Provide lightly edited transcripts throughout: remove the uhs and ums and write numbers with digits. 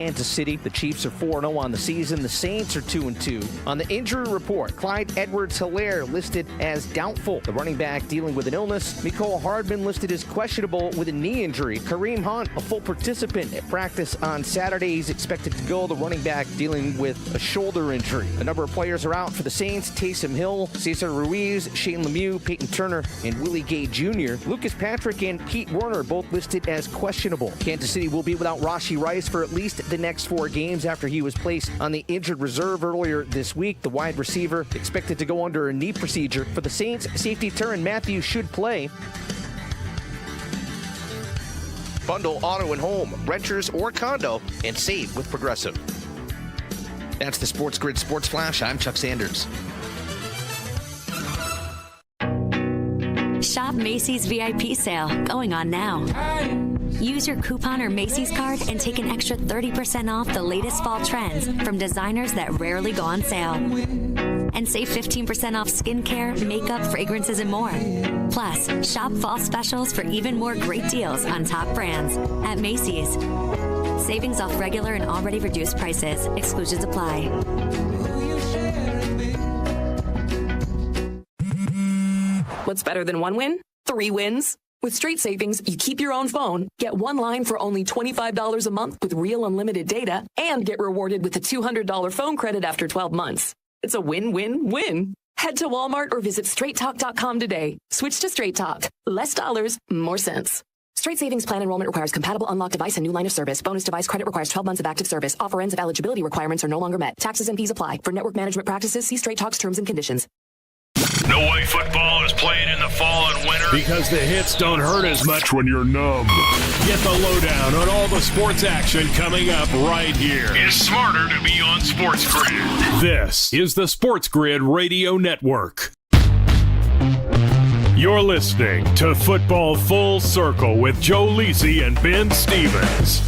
Kansas City. The Chiefs are 4-0 on the season. The Saints are 2-2. On the injury report, Clyde Edwards-Helaire listed as doubtful. The running back dealing with an illness. Mecole Hardman listed as questionable with a knee injury. Kareem Hunt, a full participant at practice on Saturday. He's expected to go. The running back dealing with a shoulder injury. A number of players are out for the Saints. Taysom Hill, Cesar Ruiz, Shane Lemieux, Peyton Turner, and Willie Gay Jr. Lucas Patrick and Pete Werner both listed as questionable. Kansas City will be without Rashee Rice for at least the next 4 games after he was placed on the injured reserve earlier this week. The wide receiver expected to go under a knee procedure. For the Saints, safety Tyrann Mathieu should play. Bundle auto and home, renters or condo, and save with Progressive. That's the SportsGrid Sports Flash. I'm Chuck Sanders. Shop Macy's VIP sale going on now. Use your coupon or Macy's card and take an extra 30% off the latest fall trends from designers that rarely go on sale. And save 15% off skincare, makeup, fragrances, and more. Plus, shop fall specials for even more great deals on top brands at Macy's. Savings off regular and already reduced prices. Exclusions apply. What's better than 1 win? 3 wins. With Straight Savings, you keep your own phone, get 1 line for only $25 a month with real unlimited data, and get rewarded with a $200 phone credit after 12 months. It's a win-win-win. Head to Walmart or visit straighttalk.com today. Switch to Straight Talk. Less dollars, more sense. Straight Savings Plan enrollment requires compatible unlocked device and new line of service. Bonus device credit requires 12 months of active service. Offer ends if eligibility requirements are no longer met. Taxes and fees apply. For network management practices, see Straight Talk's terms and conditions. No way football is played in the fall and winter because the hits don't hurt as much when you're numb. Get the lowdown on all the sports action coming up right here. It's smarter to be on SportsGrid. This is the SportsGrid Radio Network. You're listening to Football Full Circle with Joe Lisi and Ben Stevens.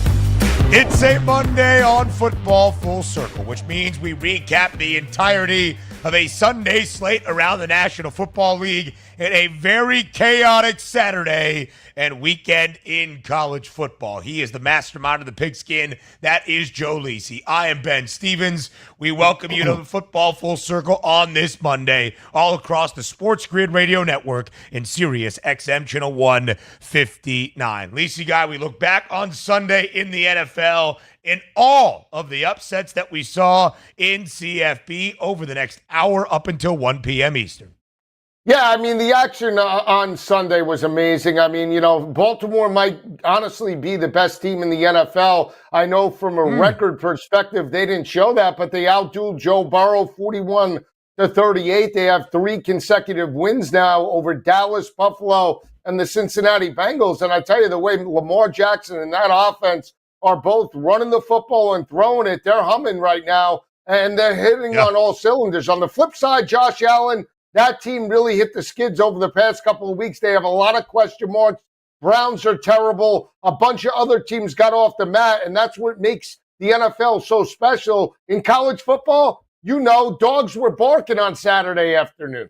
It's a Monday on Football Full Circle, which means we recap the entirety of a Sunday slate around the National Football League and a very chaotic Saturday and weekend in college football. He is the mastermind of the pigskin. That is Joe Lisi. I am Ben Stevens. We welcome you to the Football Full Circle on this Monday, all across the SportsGrid Radio Network and Sirius XM Channel 159. Lisi guy, we look back on Sunday in the NFL in all of the upsets that we saw in CFB over the next hour up until 1 p.m. Eastern. Yeah, I mean, the action on Sunday was amazing. I mean, you know, Baltimore might honestly be the best team in the NFL. I know from a record perspective, they didn't show that, but they outdueled Joe Burrow 41-38. They have 3 consecutive wins now over Dallas, Buffalo, and the Cincinnati Bengals. And I tell you, the way Lamar Jackson and that offense are both running the football and throwing it, they're humming right now, and they're hitting on all cylinders. On the flip side, Josh Allen, that team really hit the skids over the past couple of weeks. They have a lot of question marks. Browns are terrible. A bunch of other teams got off the mat, and that's what makes the NFL so special. In college football, you know, dogs were barking on Saturday afternoon.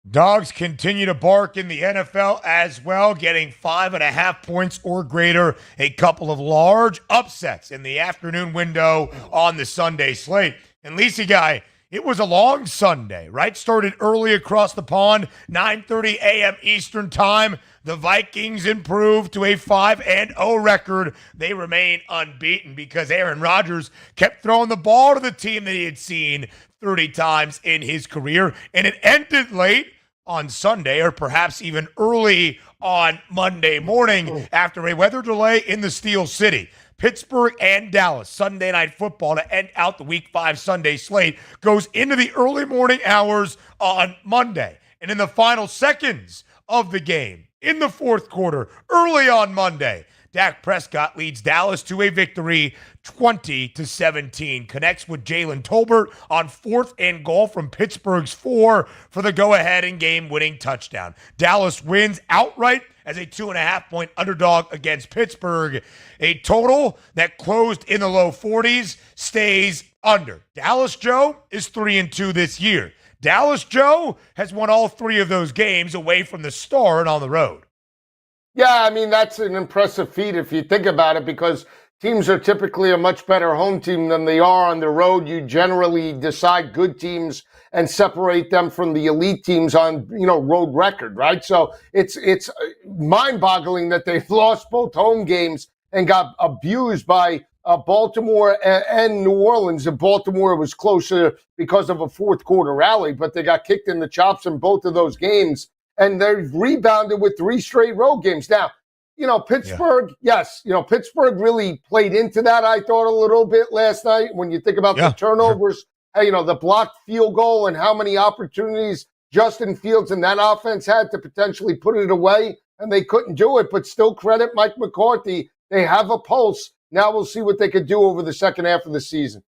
Dogs continue to bark in the NFL as well, getting 5.5 points or greater. A couple of large upsets in the afternoon window on the Sunday slate. And Lisi guy, it was a long Sunday, right? Started early across the pond, 9:30 a.m. Eastern time. The Vikings improved to a 5-0 record. They remain unbeaten because Aaron Rodgers kept throwing the ball to the team that he had seen 30 times in his career. And it ended late on Sunday, or perhaps even early on Monday morning after a weather delay in the Steel City. Pittsburgh and Dallas, Sunday Night Football to end out the Week 5 Sunday slate, goes into the early morning hours on Monday. And in the final seconds of the game, in the fourth quarter, early on Monday, Dak Prescott leads Dallas to a victory 20-17. Connects with Jalen Tolbert on 4th and goal from Pittsburgh's 4 for the go-ahead and game-winning touchdown. Dallas wins outright as a 2.5-point underdog against Pittsburgh. A total that closed in the low 40s stays under. Dallas Joe is 3-2 this year. Dallas Joe has won all 3 of those games away from the Star and on the road. Yeah, I mean, that's an impressive feat if you think about it, because teams are typically a much better home team than they are on the road. You generally decide good teams and separate them from the elite teams on, road record, right? So it's mind-boggling that they've lost both home games and got abused by Baltimore and New Orleans. And Baltimore was closer because of a fourth quarter rally, but they got kicked in the chops in both of those games. And they've rebounded with 3 straight road games. Now, Pittsburgh, yes, Pittsburgh really played into that, I thought, a little bit last night. When you think about the turnovers, the blocked field goal and how many opportunities Justin Fields and that offense had to potentially put it away, and they couldn't do it. But still credit Mike McCarthy. They have a pulse. Now we'll see what they could do over the second half of the season.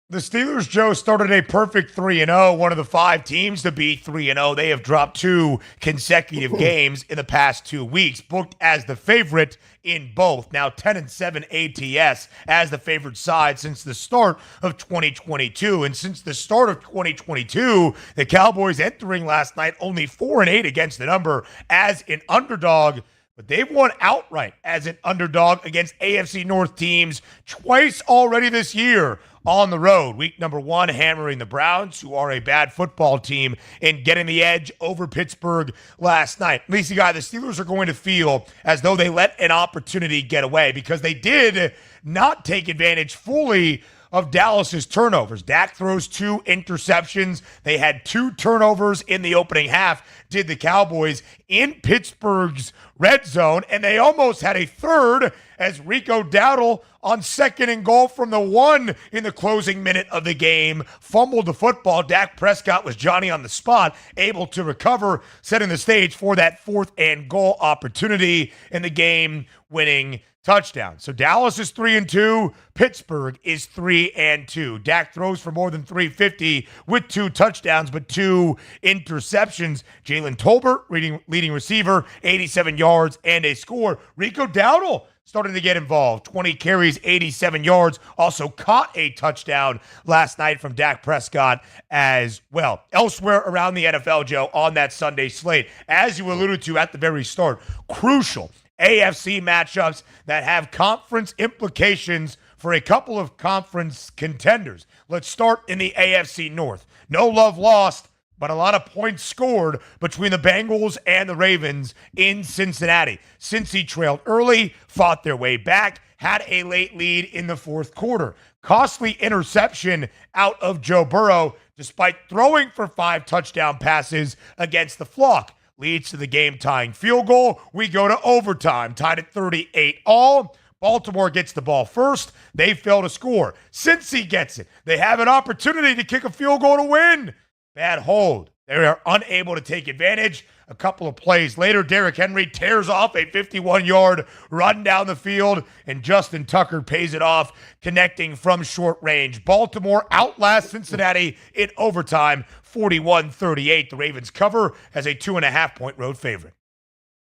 The Steelers, Joe, started a perfect 3-0, one of the 5 teams to be 3-0. They have dropped 2 consecutive games in the past 2 weeks, booked as the favorite in both. Now 10-7 ATS as the favored side since the start of 2022. And since the start of 2022, the Cowboys entering last night only 4-8 against the number as an underdog. But they've won outright as an underdog against AFC North teams twice already this year on the road. Week number 1, hammering the Browns, who are a bad football team, and getting the edge over Pittsburgh last night. Lisa Guy, the Steelers are going to feel as though they let an opportunity get away because they did not take advantage fully of Dallas's turnovers. Dak throws 2 interceptions. They had 2 turnovers in the opening half, did the Cowboys, in Pittsburgh's red zone, and they almost had a third as Rico Dowdle on 2nd and goal from the 1 in the closing minute of the game fumbled the football. Dak Prescott was Johnny on the spot, able to recover, setting the stage for that 4th and goal opportunity in the game-winning touchdown. So Dallas is 3-2. Pittsburgh is 3-2. Dak throws for more than 350 with 2 touchdowns, but 2 interceptions. Jalen Tolbert, leading receiver, 87 yards and a score. Rico Dowdle starting to get involved. 20 carries, 87 yards. Also caught a touchdown last night from Dak Prescott as well. Elsewhere around the NFL, Joe, on that Sunday slate, as you alluded to at the very start, crucial AFC matchups that have conference implications for a couple of conference contenders. Let's start in the AFC North. No love lost, but a lot of points scored between the Bengals and the Ravens in Cincinnati. Cincy trailed early, fought their way back, had a late lead in the 4th quarter. Costly interception out of Joe Burrow, despite throwing for 5 touchdown passes against the flock. Leads to the game-tying field goal. We go to overtime, tied at 38 all. Baltimore gets the ball first. They fail to score. Cincy gets it. They have an opportunity to kick a field goal to win. Bad hold. They are unable to take advantage. A couple of plays later, Derrick Henry tears off a 51-yard run down the field, and Justin Tucker pays it off, connecting from short range. Baltimore outlasts Cincinnati in overtime, 41-38. The Ravens cover as a 2.5-point road favorite.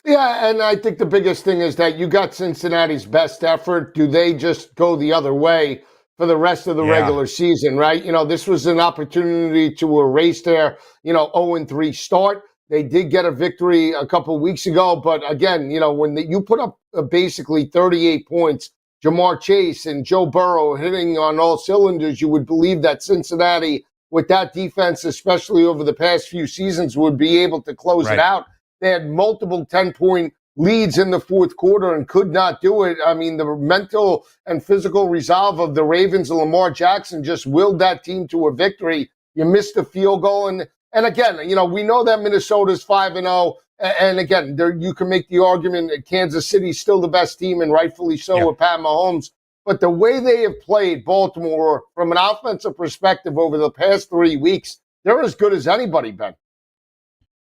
Yeah, and I think the biggest thing is that you got Cincinnati's best effort. Do they just go the other way for the rest of the regular season, right? This was an opportunity to erase their, 0-3 start. They did get a victory a couple of weeks ago, but again, when you put up basically 38 points, Jamar Chase and Joe Burrow hitting on all cylinders, you would believe that Cincinnati, with that defense, especially over the past few seasons, would be able to close it out. They had multiple 10-point leads in the 4th quarter and could not do it. I mean, the mental and physical resolve of the Ravens and Lamar Jackson just willed that team to a victory. You missed the field goal. And again, we know that Minnesota's 5-0. And again, you can make the argument that Kansas City's still the best team, and rightfully so with Pat Mahomes. But the way they have played Baltimore from an offensive perspective over the past 3 weeks, they're as good as anybody, Ben.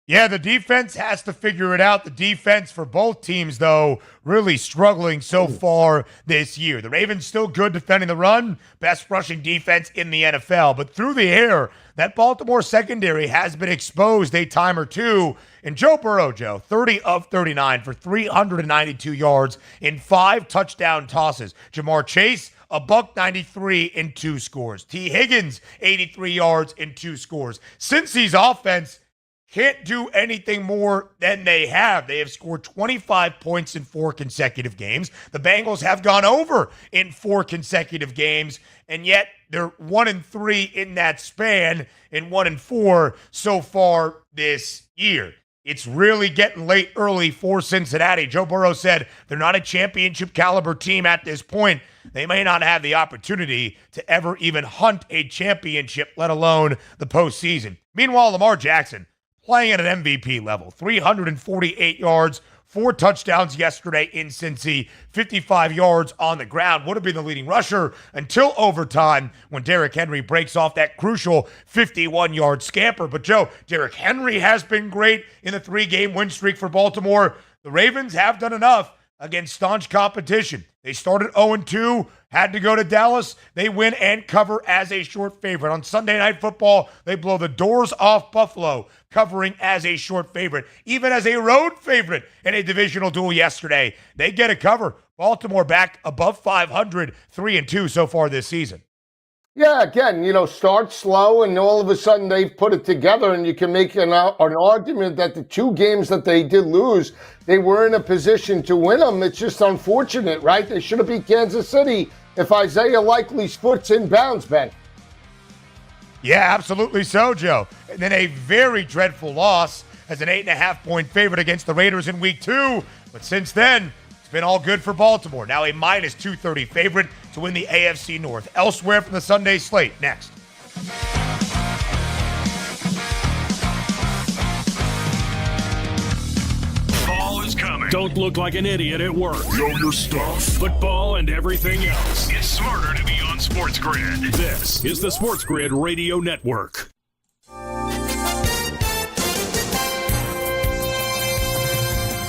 Yeah, the defense has to figure it out. The defense for both teams, though, really struggling so far this year. The Ravens still good defending the run, best rushing defense in the NFL. But through the air, that Baltimore secondary has been exposed a time or two. And Joe Burrow, 30 of 39 for 392 yards in 5 touchdown tosses. Jamar Chase, $193 in 2 scores. T. Higgins, 83 yards in 2 scores. Cincy's offense can't do anything more than they have. They have scored 25 points in 4 consecutive games. The Bengals have gone over in 4 consecutive games, and yet they're 1-3 in that span and 1-4 so far this year. It's really getting late early for Cincinnati. Joe Burrow said they're not a championship caliber team at this point. They may not have the opportunity to ever even hunt a championship, let alone the postseason. Meanwhile, Lamar Jackson playing at an MVP level, 348 yards, 4 touchdowns yesterday in Cincy, 55 yards on the ground. Would have been the leading rusher until overtime when Derrick Henry breaks off that crucial 51-yard scamper. But Joe, Derrick Henry has been great in the 3-game win streak for Baltimore. The Ravens have done enough against staunch competition. They started 0-2, had to go to Dallas. They win and cover as a short favorite. On Sunday Night Football, they blow the doors off Buffalo, covering as a short favorite. Even as a road favorite in a divisional duel yesterday, they get a cover. Baltimore back above 500, 3-2 so far this season. Yeah, again, start slow and all of a sudden they've put it together, and you can make an argument that the 2 games that they did lose, they were in a position to win them. It's just unfortunate, right? They should have beat Kansas City if Isaiah Likely's foot's in bounds, Ben. Yeah, absolutely so, Joe. And then a very dreadful loss as an 8.5-point favorite against the Raiders in week 2. But since then, it's been all good for Baltimore. Now a minus 230 favorite to win the AFC North. Elsewhere from the Sunday slate, next. Fall is coming. Don't look like an idiot at work. Know your stuff. Football and everything else. It's smarter to be on SportsGrid. This is the SportsGrid Radio Network.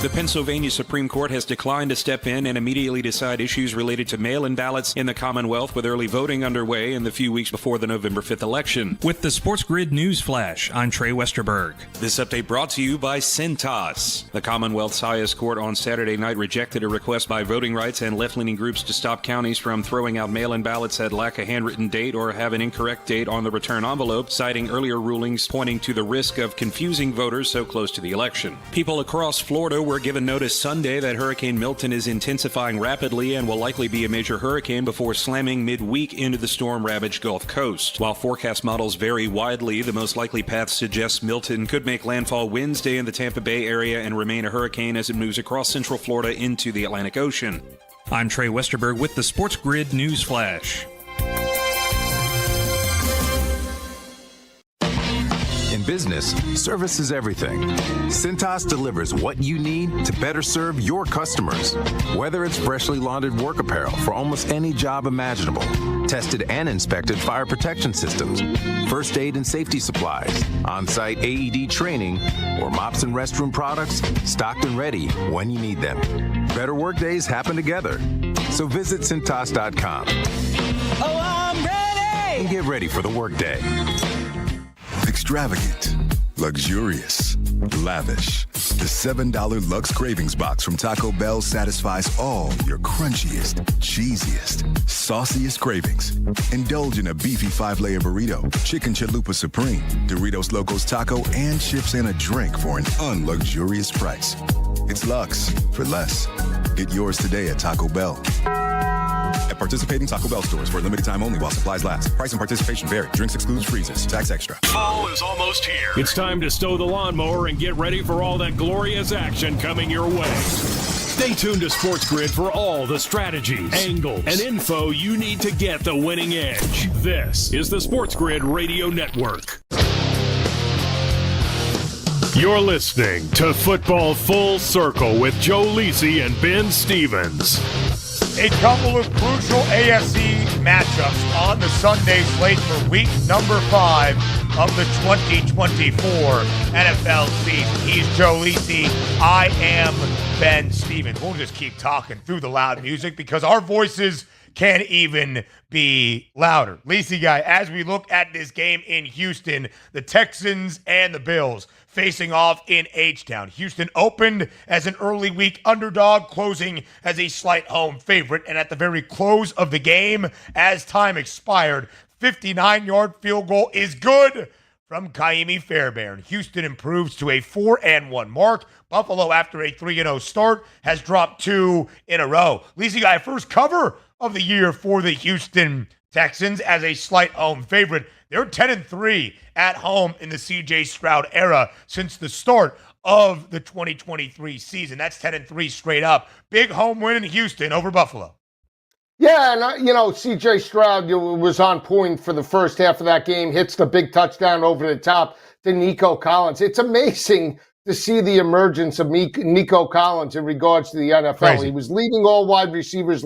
The Pennsylvania Supreme Court has declined to step in and immediately decide issues related to mail-in ballots in the Commonwealth, with early voting underway in the few weeks before the November 5th election. With the SportsGrid News Flash, I'm Trey Westerberg. This update brought to you by Cintas. The Commonwealth's highest court on Saturday night rejected a request by voting rights and left-leaning groups to stop counties from throwing out mail-in ballots that lack a handwritten date or have an incorrect date on the return envelope, citing earlier rulings pointing to the risk of confusing voters so close to the election. People across Florida were given notice Sunday that Hurricane Milton is intensifying rapidly and will likely be a major hurricane before slamming midweek into the storm-ravaged Gulf Coast. While forecast models vary widely, the most likely path suggests Milton could make landfall Wednesday in the Tampa Bay area and remain a hurricane as it moves across central Florida into the Atlantic Ocean. I'm Trey Westerberg with the SportsGrid News Flash. In business, service is everything. Cintas delivers what you need to better serve your customers. Whether it's freshly laundered work apparel for almost any job imaginable, tested and inspected fire protection systems, first aid and safety supplies, on-site AED training, or mops and restroom products, stocked and ready when you need them. Better work days happen together. So visit Cintas.com. Oh, I'm ready! And get ready for the workday. Extravagant, luxurious, lavish. The $7 Lux Cravings Box from Taco Bell satisfies all your crunchiest, cheesiest, sauciest cravings. Indulge in a beefy 5-layer burrito, chicken chalupa supreme, Doritos Locos Taco, and chips and a drink for an unluxurious price. It's Lux for less. Get yours today at Taco Bell. At participating Taco Bell stores for a limited time only while supplies last. Price and participation vary. Drinks excludes freezers. Tax extra. Fall is almost here. It's time to stow the lawnmower and get ready for all that glorious action coming your way. Stay tuned to SportsGrid for all the strategies, angles, and info you need to get the winning edge. This is the SportsGrid Radio Network. You're listening to Football Full Circle with Joe Lisi and Ben Stevens. A couple of crucial AFC matchups on the Sunday slate for week number 5 of the 2024 NFL season. He's Joe Lisi. I am Ben Stevens. We'll just keep talking through the loud music because our voices can't even be louder. Lisi guy, as we look at this game in Houston, the Texans and the Bills facing off in H-Town. Houston opened as an early week underdog, closing as a slight home favorite. And at the very close of the game, as time expired, 59-yard field goal is good from Kaimi Fairbairn. Houston improves to a 4-1 mark. Buffalo, after a 3-0 start, has dropped 2 in a row. Lisa Guy, first cover of the year for the Houston Texans as a slight home favorite. They're 10-3 at home in the C.J. Stroud era since the start of the 2023 season. That's 10-3 straight up. Big home win in Houston over Buffalo. Yeah, and C.J. Stroud was on point for the first half of that game, hits the big touchdown over the top to Nico Collins. It's amazing to see the emergence of Nico Collins in regards to the NFL. Crazy. He was leading all wide receivers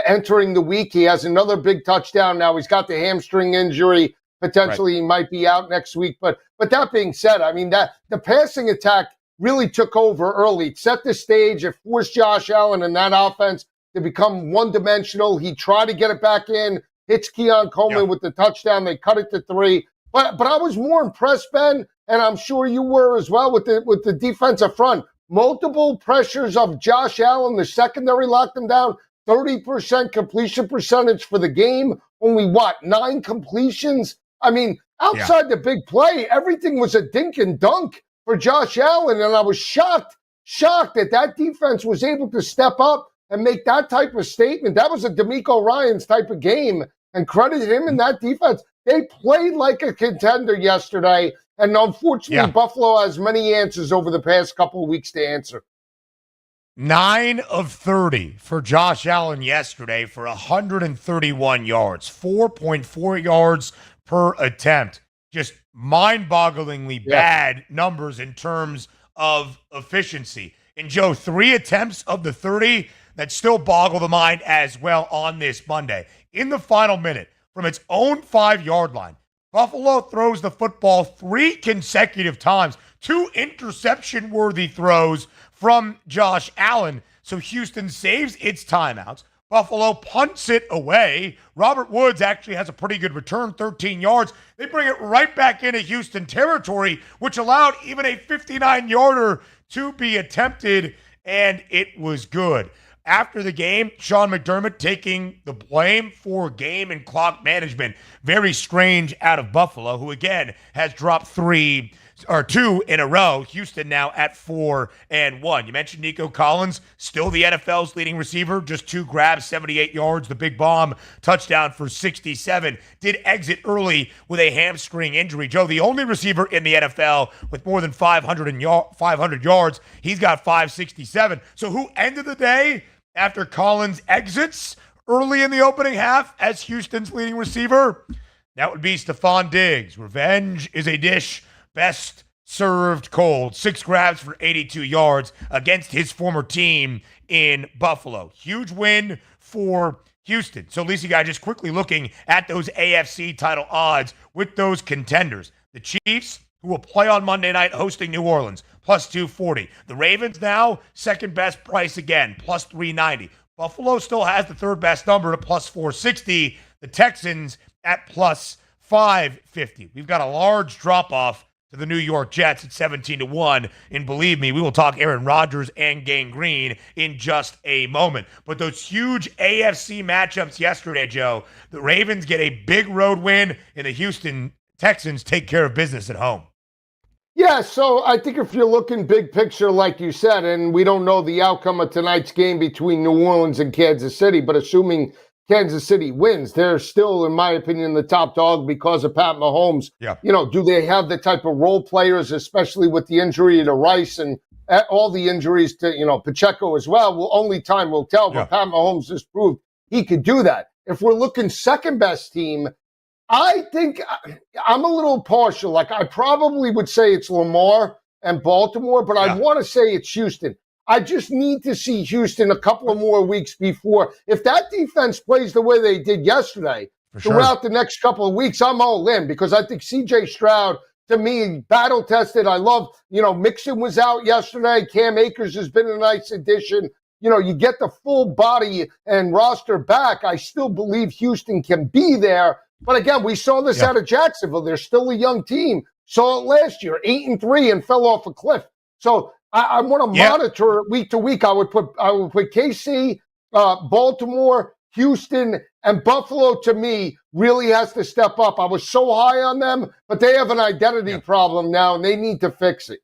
entering the week. He has another big touchdown now. He's got the hamstring injury. Potentially He might be out next week. But that being said, I mean, that the passing attack really took over early. It set the stage. It forced Josh Allen and that offense to become one-dimensional. He tried to get it back in, hits Keon Coleman with the touchdown. They cut it to 3. But I was more impressed, Ben, and I'm sure you were as well, with the defensive front. Multiple pressures of Josh Allen. The secondary locked him down. 30% completion percentage for the game. Only, 9 completions? I mean, outside the big play, everything was a dink and dunk for Josh Allen, and I was shocked that defense was able to step up and make that type of statement. That was a D'Amico Ryans type of game, and credit him and that defense. They played like a contender yesterday, and unfortunately, Buffalo has many answers over the past couple of weeks to answer. 9 of 30 for Josh Allen yesterday for 131 yards, 4.4 yards per attempt. Just mind-bogglingly bad numbers in terms of efficiency. And Joe, 3 attempts of the 30 that still boggle the mind as well on this Monday. In the final minute, from its own 5-yard line, Buffalo throws the football 3 consecutive times. 2 interception-worthy throws from Josh Allen. So Houston saves its timeouts. Buffalo punts it away. Robert Woods actually has a pretty good return, 13 yards. They bring it right back into Houston territory, which allowed even a 59-yarder to be attempted, and it was good. After the game, Sean McDermott taking the blame for game and clock management. Very strange out of Buffalo, who again has dropped 2 in a row. Houston now at 4-1. You mentioned Nico Collins, still the NFL's leading receiver, just 2 grabs, 78 yards, the big bomb, touchdown for 67. Did exit early with a hamstring injury. Joe, the only receiver in the NFL with more than 500 yards, he's got 567. So who ended the day after Collins exits early in the opening half as Houston's leading receiver? That would be Stephon Diggs. Revenge is a dish best served cold. 6 grabs for 82 yards against his former team in Buffalo. Huge win for Houston. So, Lisa, guy, just quickly looking at those AFC title odds with those contenders. The Chiefs, who will play on Monday night hosting New Orleans, plus 240. The Ravens now, second best price again, plus 390. Buffalo still has the third best number at plus 460. The Texans at plus 550. We've got a large drop-off to the New York Jets at 17-1. And believe me, we will talk Aaron Rodgers and Gang Green in just a moment. But those huge AFC matchups yesterday, Joe, the Ravens get a big road win, and the Houston Texans take care of business at home. Yeah, so I think if you're looking big picture, like you said, and we don't know the outcome of tonight's game between New Orleans and Kansas City, but assuming Kansas City wins, they're still, in my opinion, the top dog because of Pat Mahomes. Yeah. Do they have the type of role players, especially with the injury to Rice and all the injuries to, Pacheco as well? Well, only time will tell, but Pat Mahomes has proved he could do that. If we're looking second best team, I think I'm a little partial. Like, I probably would say it's Lamar and Baltimore, but I'd want to say it's Houston. I just need to see Houston a couple of more weeks before. If that defense plays the way they did yesterday, throughout the next couple of weeks, I'm all in, because I think C.J. Stroud, to me, battle-tested. I love, Mixon was out yesterday. Cam Akers has been a nice addition. You get the full body and roster back. I still believe Houston can be there. But again, we saw this out of Jacksonville. They're still a young team. Saw it last year, 8-3, and fell off a cliff. So I want to monitor it week to week. I would put KC, Baltimore, Houston, And Buffalo, to me, really has to step up. I was so high on them, but they have an identity problem now, and they need to fix it.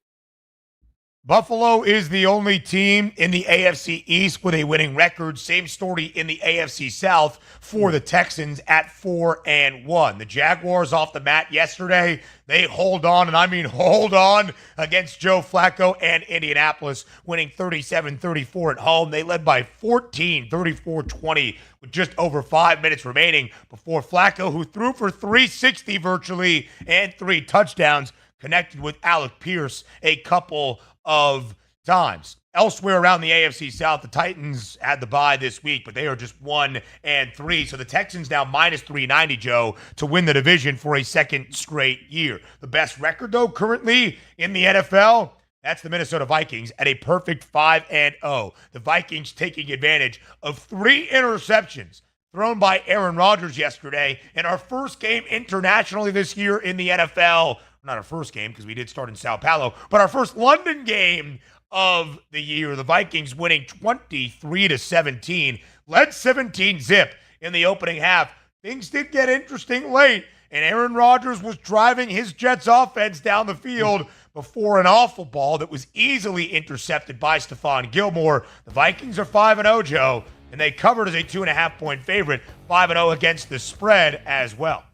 Buffalo is the only team in the AFC East with a winning record. Same story in the AFC South for the Texans at 4-1. The Jaguars off the mat yesterday. They hold on, and I mean hold on, against Joe Flacco and Indianapolis, winning 37-34 at home. They led by 14, 34-20, with just over 5 minutes remaining before Flacco, who threw for 360 virtually and 3 touchdowns, connected with Alec Pierce a couple of times. Elsewhere around the AFC South, the Titans had the bye this week, but they are just 1-3. So the Texans now minus 390, Joe, to win the division for a second straight year. The best record, though, currently in the NFL, that's the Minnesota Vikings at a perfect 5-0. The Vikings taking advantage of 3 interceptions thrown by Aaron Rodgers yesterday in our first game internationally this year in the NFL. Not our first game, because we did start in Sao Paulo, but our first London game of the year. The Vikings winning 23-17, led 17-zip in the opening half. Things did get interesting late, and Aaron Rodgers was driving his Jets offense down the field before an awful ball that was easily intercepted by Stephon Gilmore. The Vikings are 5-0, Joe, and they covered as a 2.5-point favorite, 5-0 against the spread as well.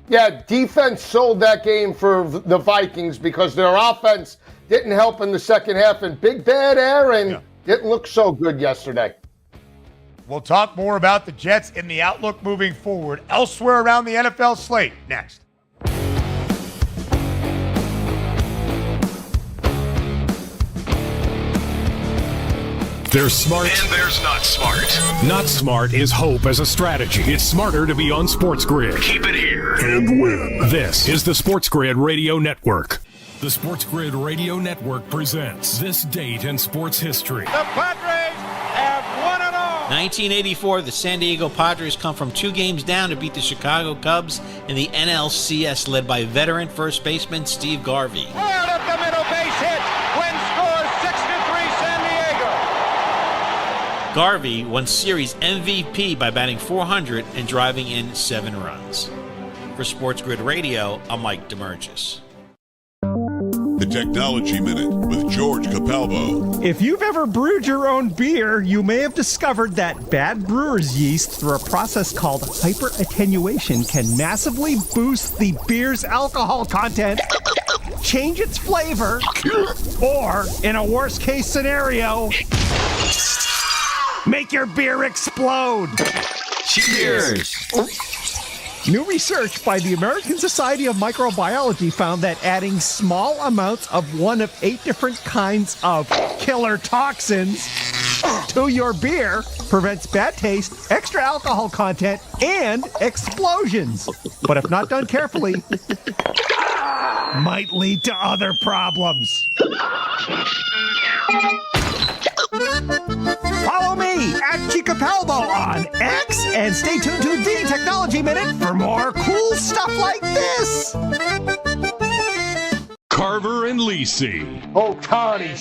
Yeah, defense sold that game for the Vikings because their offense didn't help in the second half, and Big Bad Aaron didn't look so good yesterday. We'll talk more about the Jets in the outlook moving forward elsewhere around the NFL slate next. There's smart. And there's not smart. Not smart is hope as a strategy. It's smarter to be on SportsGrid. Keep it here. And win. This is the SportsGrid Radio Network. The SportsGrid Radio Network presents This Date in Sports History. The Padres have won it all. 1984, the San Diego Padres come from 2 games down to beat the Chicago Cubs in the NLCS, led by veteran first baseman Steve Garvey. Hard up the middle, base hit. Win scores 6-3 San Diego. Garvey won Series MVP by batting .400 and driving in 7 runs. For SportsGrid Radio, I'm Mike DeMurgis. The Technology Minute with George Capalbo. If you've ever brewed your own beer, you may have discovered that bad brewer's yeast, through a process called hyperattenuation, can massively boost the beer's alcohol content, change its flavor, or, in a worst-case scenario, make your beer explode. Cheers! New research by the American Society of Microbiology found that adding small amounts of one of 8 different kinds of killer toxins to your beer prevents bad taste, extra alcohol content, and explosions. But if not done carefully, might lead to other problems. Follow me at Chica Palbo on X and stay tuned to the Technology Minute for more cool stuff like this. Carver and Lisi. Oh, Connie,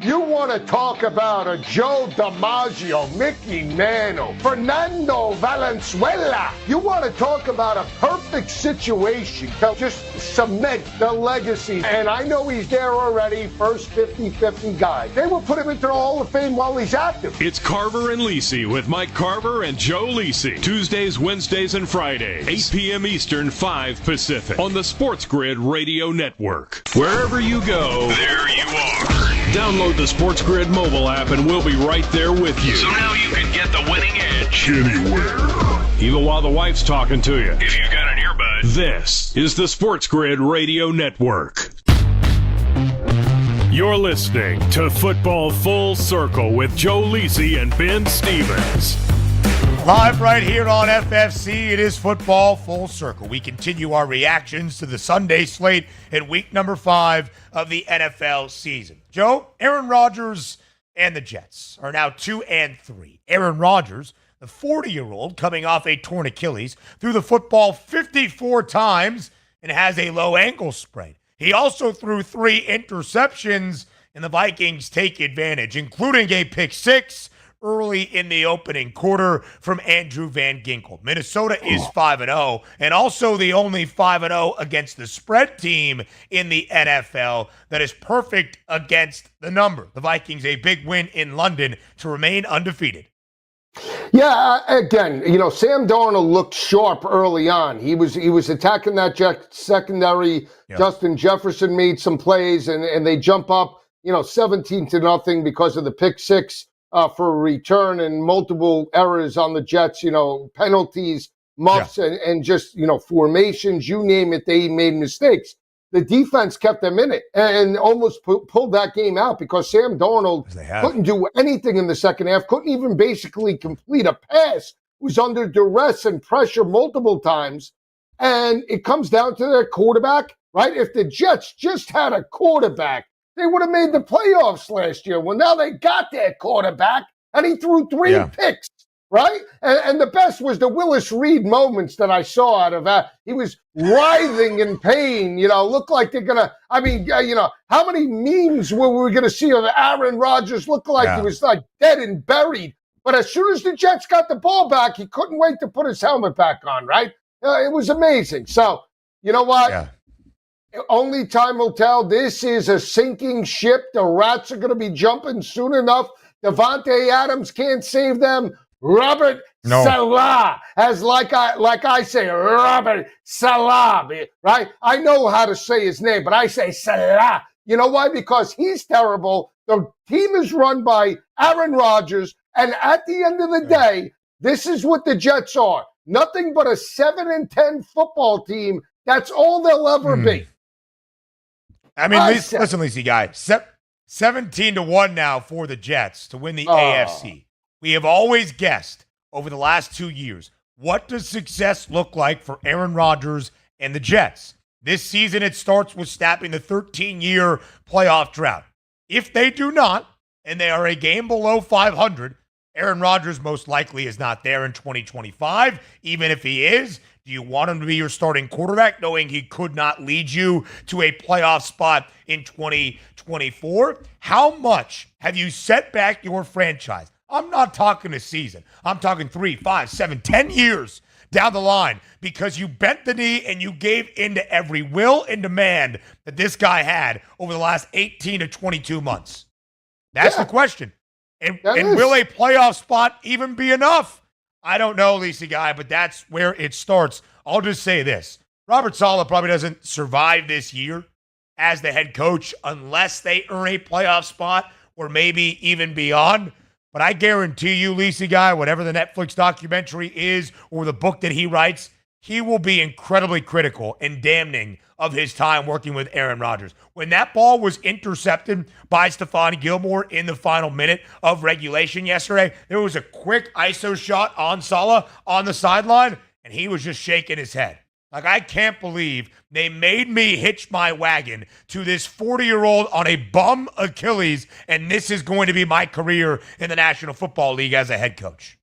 you want to talk about a Joe DiMaggio, Mickey Mantle, Fernando Valenzuela. You want to talk about a perfect situation to just cement the legacy. And I know he's there already, first 50-50 guy. They will put him into the Hall of Fame while he's active. It's Carver and Lisi with Mike Carver and Joe Lisi. Tuesdays, Wednesdays, and Fridays, 8 p.m. Eastern, 5 Pacific, on the SportsGrid Radio Network. Wherever you go, there you are. Download the SportsGrid mobile app and we'll be right there with you. So now you can get the winning edge anywhere, even while the wife's talking to you. if you've got an earbud. This is the SportsGrid Radio Network. You're listening to Football Full Circle with Joe Lisi and Ben Stevens. Live right here on FFC, it is Football Full Circle. We continue our reactions to the Sunday slate in week number 5 of the NFL season. Joe, Aaron Rodgers and the Jets are now 2-3. Aaron Rodgers, the 40-year-old, coming off a torn Achilles, threw the football 54 times and has a low ankle sprain. He also threw 3 interceptions, and the Vikings take advantage, including a pick 6 early in the opening quarter from Andrew Van Ginkel. Minnesota is 5-0 and also the only 5-0 against the spread team in the NFL that is perfect against the number. The Vikings, a big win in London to remain undefeated. Yeah, again, Sam Darnold looked sharp early on. He was attacking that Jets secondary. Yep. Justin Jefferson made some plays, and they jump up, 17-0 because of the pick six for a return and multiple errors on the Jets, penalties, muffs, and just, formations, you name it, they made mistakes. The defense kept them in it and almost pulled that game out because Sam Darnold couldn't do anything in the second half, couldn't even basically complete a pass, was under duress and pressure multiple times. And it comes down to their quarterback, right? If the Jets just had a quarterback, they would have made the playoffs last year. Well, now they got their quarterback, and he threw three picks. Right? And the best was the Willis Reed moments that I saw out of that. He was writhing in pain, looked like they're going to, how many memes were we going to see of Aaron Rodgers look like he was like dead and buried? But as soon as the Jets got the ball back, he couldn't wait to put his helmet back on, right? It was amazing. So, you know what? Yeah. Only time will tell. This is a sinking ship. The rats are going to be jumping soon enough. Devontae Adams can't save them. Robert Salah, as like I say, Robert Salah, right? I know how to say his name, but I say Salah. You know why? Because he's terrible. The team is run by Aaron Rodgers, and at the end of the day, this is what the Jets are. Nothing but a 7-10 football team. That's all they'll ever be. I mean, listen, Lacey guy, 17-1 now for the Jets to win the AFC. We have always guessed over the last 2 years, what does success look like for Aaron Rodgers and the Jets? This season, it starts with snapping the 13-year playoff drought. If they do not, and they are a game below 500, Aaron Rodgers most likely is not there in 2025. Even if he is, do you want him to be your starting quarterback, knowing he could not lead you to a playoff spot in 2024? How much have you set back your franchise? I'm not talking a season. I'm talking 3, 5, 7, 10 years down the line because you bent the knee and you gave in to every will and demand that this guy had over the last 18 to 22 months. That's the question. And will a playoff spot even be enough? I don't know, Lisa Guy, but that's where it starts. I'll just say this. Robert Saleh probably doesn't survive this year as the head coach unless they earn a playoff spot or maybe even beyond. But I guarantee you, Lisa Guy, whatever the Netflix documentary is or the book that he writes, he will be incredibly critical and damning of his time working with Aaron Rodgers. When that ball was intercepted by Stephon Gilmore in the final minute of regulation yesterday, there was a quick ISO shot on Saleh on the sideline, and he was just shaking his head. Like, I can't believe they made me hitch my wagon to this 40-year-old on a bum Achilles, and this is going to be my career in the National Football League as a head coach.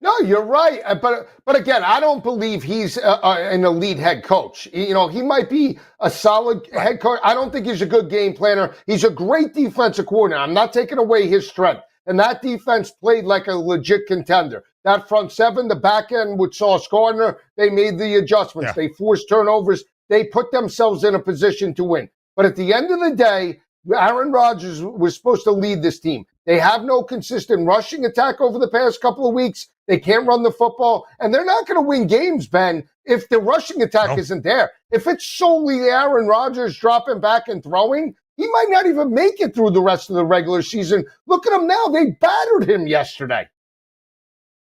No, you're right. But again, I don't believe he's an elite head coach. He might be a solid head coach. I don't think he's a good game planner. He's a great defensive coordinator. I'm not taking away his strength. And that defense played like a legit contender. That front seven, the back end with Sauce Gardner, they made the adjustments. Yeah. They forced turnovers. They put themselves in a position to win. But at the end of the day, Aaron Rodgers was supposed to lead this team. They have no consistent rushing attack over the past couple of weeks. They can't run the football. And they're not going to win games, Ben, if the rushing attack isn't there. If it's solely Aaron Rodgers dropping back and throwing, he might not even make it through the rest of the regular season. Look at him now. They battered him yesterday.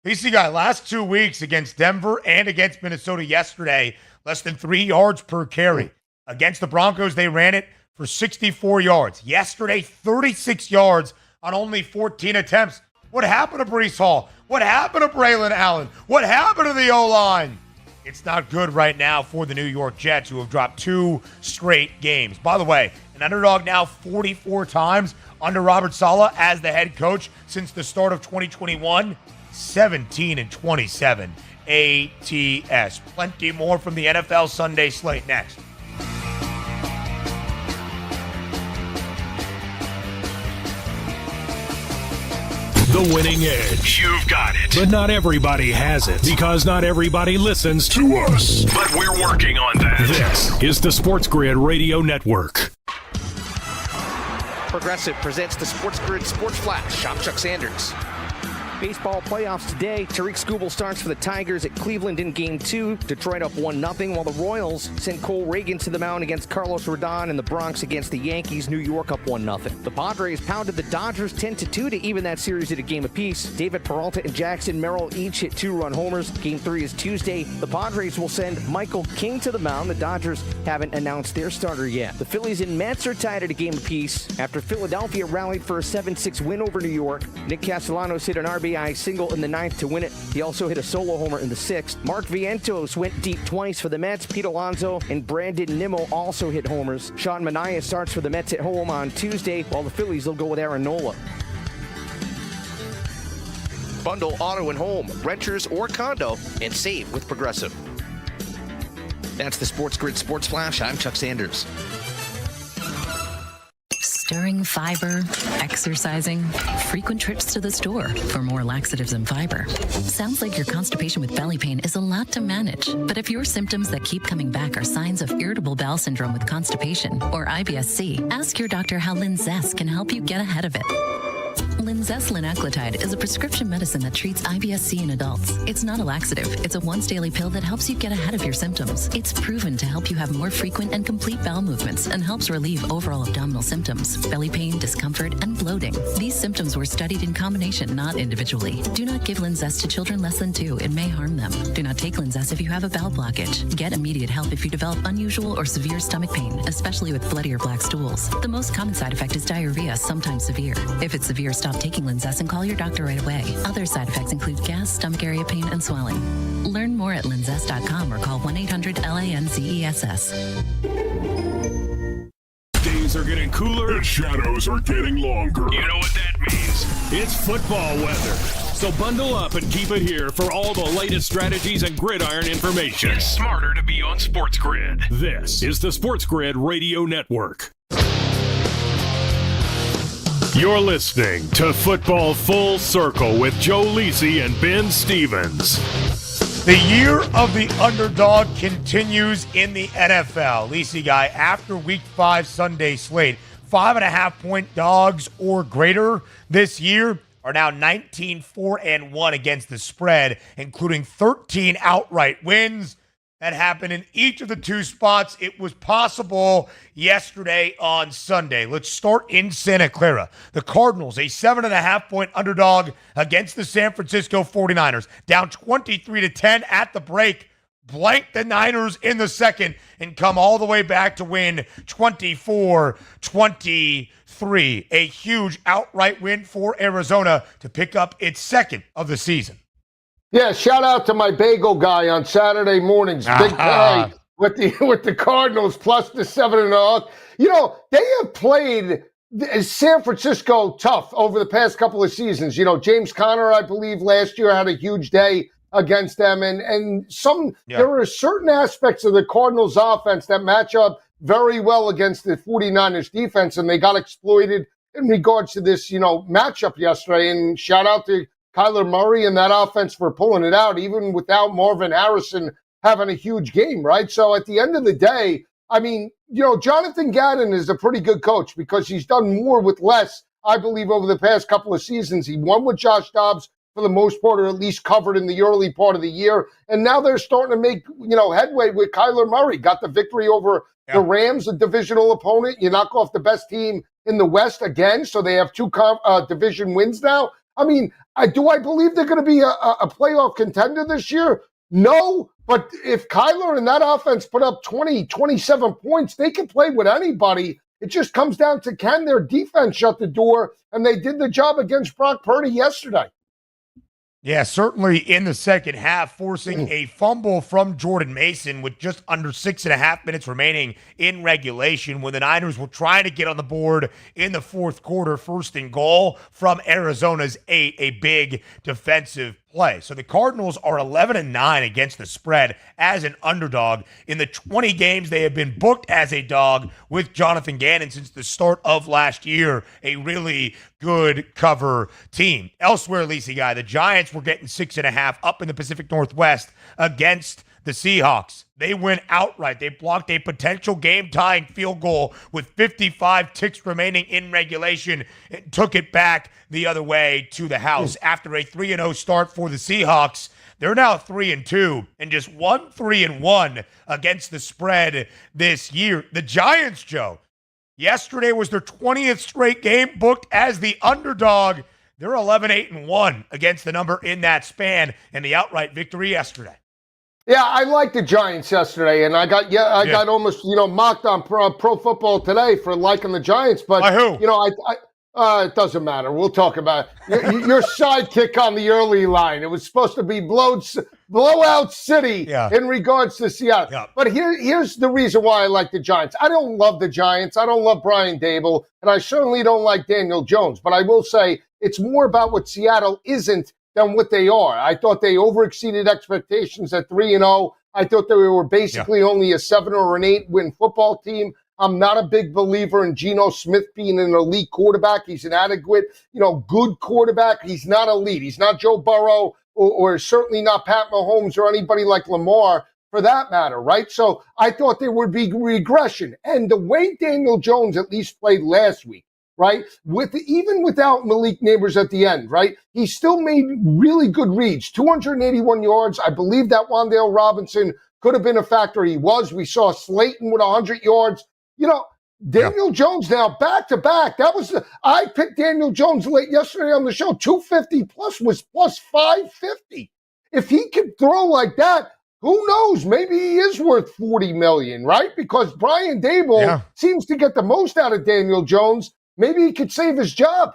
PC guy, last 2 weeks against Denver and against Minnesota yesterday, less than 3 yards per carry. Against the Broncos, they ran it for 64 yards. Yesterday, 36 yards on only 14 attempts. What happened to Breece Hall? What happened to Braylon Allen? What happened to the O-line? It's not good right now for the New York Jets, who have dropped 2 straight games. By the way, an underdog now 44 times under Robert Saleh as the head coach since the start of 2021. 17-27 ATS. Plenty more from the NFL Sunday slate next. The Winning Edge. You've got it. But not everybody has it, because not everybody listens to us. But we're working on that. This is the SportsGrid Radio Network. Progressive presents the SportsGrid Sports Flash. I'm Chuck Sanders. Baseball playoffs today. Tariq Skubal starts for the Tigers at Cleveland in Game 2. Detroit up 1-0, while the Royals send Cole Reagan to the mound against Carlos Rodon in the Bronx against the Yankees. New York up 1-0. The Padres pounded the Dodgers 10-2 to even that series at a game apiece. David Peralta and Jackson Merrill each hit 2-run homers. Game 3 is Tuesday. The Padres will send Michael King to the mound. The Dodgers haven't announced their starter yet. The Phillies and Mets are tied at a game apiece after Philadelphia rallied for a 7-6 win over New York. Nick Castellanos hit an RBI single in the 9th to win it. He also hit a solo homer in the 6th. Mark Vientos went deep twice for the Mets. Pete Alonso and Brandon Nimmo also hit homers. Sean Manaea starts for the Mets at home on Tuesday, while the Phillies will go with Aaron Nola. Bundle auto and home, renters or condo, and save with Progressive. That's the SportsGrid Sports Flash. I'm Chuck Sanders. Stirring fiber, exercising, frequent trips to the store for more laxatives and fiber. Sounds like your constipation with belly pain is a lot to manage. But if your symptoms that keep coming back are signs of irritable bowel syndrome with constipation or IBS-C, ask your doctor how Linzess can help you get ahead of it. Linzess linaclotide is a prescription medicine that treats IBS-C in adults. It's not a laxative. It's a once-daily pill that helps you get ahead of your symptoms. It's proven to help you have more frequent and complete bowel movements and helps relieve overall abdominal symptoms, belly pain, discomfort, and bloating. These symptoms were studied in combination, not individually. Do not give Linzess to children less than 2. It may harm them. Do not take Linzess if you have a bowel blockage. Get immediate help if you develop unusual or severe stomach pain, especially with bloody or black stools. The most common side effect is diarrhea, sometimes severe. If it's severe, stop taking Linzess and call your doctor right away. Other side effects include gas, stomach area pain, and swelling. Learn more at linzess.com or call 1-800-LANZESS. Days are getting cooler. The shadows are getting longer. You know what that means? It's football weather. So bundle up and keep it here for all the latest strategies and gridiron information. It's smarter to be on SportsGrid. This is the SportsGrid Radio Network. You're listening to Football Full Circle with Joe Lisi and Ben Stevens. The year of the underdog continues in the NFL. Lisi guy, after Week 5 Sunday slate, 5.5-point dogs or greater this year are now 19-4-1 against the spread, including 13 outright wins. That happened in each of the 2 spots. It was possible yesterday on Sunday. Let's start in Santa Clara. The Cardinals, a 7.5-point underdog against the San Francisco 49ers, down 23-10 at the break, blank the Niners in the second, and come all the way back to win 24-23. A huge outright win for Arizona to pick up its second of the season. Yeah, shout out to my bagel guy on Saturday mornings. Big play with the Cardinals plus the 7.5. You know, they have played San Francisco tough over the past couple of seasons. You know, James Conner, I believe, last year had a huge day against them. And there are certain aspects of the Cardinals offense that match up very well against the 49ers defense, and they got exploited in regards to this, matchup yesterday. And shout out to Kyler Murray and that offense for pulling it out, even without Marvin Harrison having a huge game, right? So at the end of the day, I mean, Jonathan Gannon is a pretty good coach because he's done more with less, I believe, over the past couple of seasons. He won with Josh Dobbs for the most part, or at least covered in the early part of the year. And now they're starting to make, headway with Kyler Murray. Got the victory over the Rams, a divisional opponent. You knock off the best team in the West again, so they have 2 division wins now. I mean, do I believe they're going to be a playoff contender this year? No, but if Kyler and that offense put up 20, 27 points, they can play with anybody. It just comes down to, can their defense shut the door? And they did the job against Brock Purdy yesterday. Yeah, certainly in the second half, forcing a fumble from Jordan Mason with just under 6.5 minutes remaining in regulation when the Niners were trying to get on the board in the fourth quarter, 1st and goal from Arizona's 8, a big defensive play. So the Cardinals are 11-9 against the spread as an underdog. In the 20 games they have been booked as a dog with Jonathan Gannon since the start of last year, a really good cover team. Elsewhere, Lisi Guy, the Giants were getting 6.5 up in the Pacific Northwest against the Seahawks. They win outright. They blocked a potential game-tying field goal with 55 ticks remaining in regulation and took it back the other way to the house. After a 3-0 start for the Seahawks, they're now 3-2 and just 1-3-1 against the spread this year. The Giants, Joe, yesterday was their 20th straight game booked as the underdog. They're 11-8-1 against the number in that span and the outright victory yesterday. Yeah, I liked the Giants yesterday, and I got almost mocked on Pro Football Today for liking the Giants. But by who? It doesn't matter. We'll talk about it. Your sidekick on the early line. It was supposed to be blowout city in regards to Seattle. Yeah. But here's the reason why I like the Giants. I don't love the Giants. I don't love Brian Dable, and I certainly don't like Daniel Jones. But I will say it's more about what Seattle isn't than what they are. I thought they overexceeded expectations at 3-0. I thought they were basically only a 7 or an 8 win football team. I'm not a big believer in Geno Smith being an elite quarterback. He's an adequate, good quarterback. He's not elite. He's not Joe Burrow or certainly not Pat Mahomes or anybody like Lamar for that matter, right? So I thought there would be regression. And the way Daniel Jones at least played last week, right? Even without Malik Neighbors at the end, right? He still made really good reads. 281 yards. I believe that Wan'Dale Robinson could have been a factor. He was. We saw Slayton with 100 yards. Daniel Jones now back to back. I picked Daniel Jones late yesterday on the show. 250 plus was plus 550. If he could throw like that, who knows? Maybe he is worth $40 million, right? Because Brian Dable seems to get the most out of Daniel Jones. Maybe he could save his job.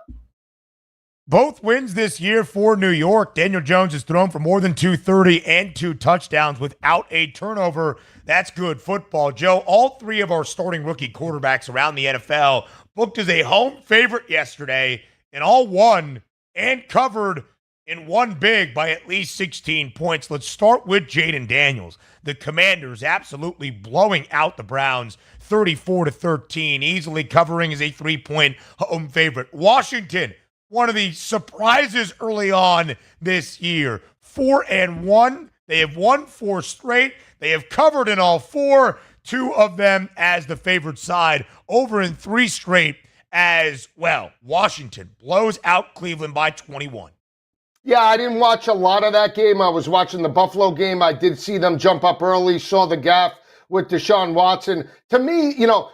Both wins this year for New York. Daniel Jones has thrown for more than 230 and 2 touchdowns without a turnover. That's good football. Joe, all 3 of our starting rookie quarterbacks around the NFL booked as a home favorite yesterday and all won and covered and won big by at least 16 points. Let's start with Jaden Daniels. The Commanders absolutely blowing out the Browns 34-13, easily covering as a 3-point home favorite. Washington, one of the surprises early on this year, 4-1. They have won 4 straight. They have covered in all 4, 2 of them as the favored side, over in 3 straight as well. Washington blows out Cleveland by 21. Yeah, I didn't watch a lot of that game. I was watching the Buffalo game. I did see them jump up early, saw the gaffe with Deshaun Watson. To me,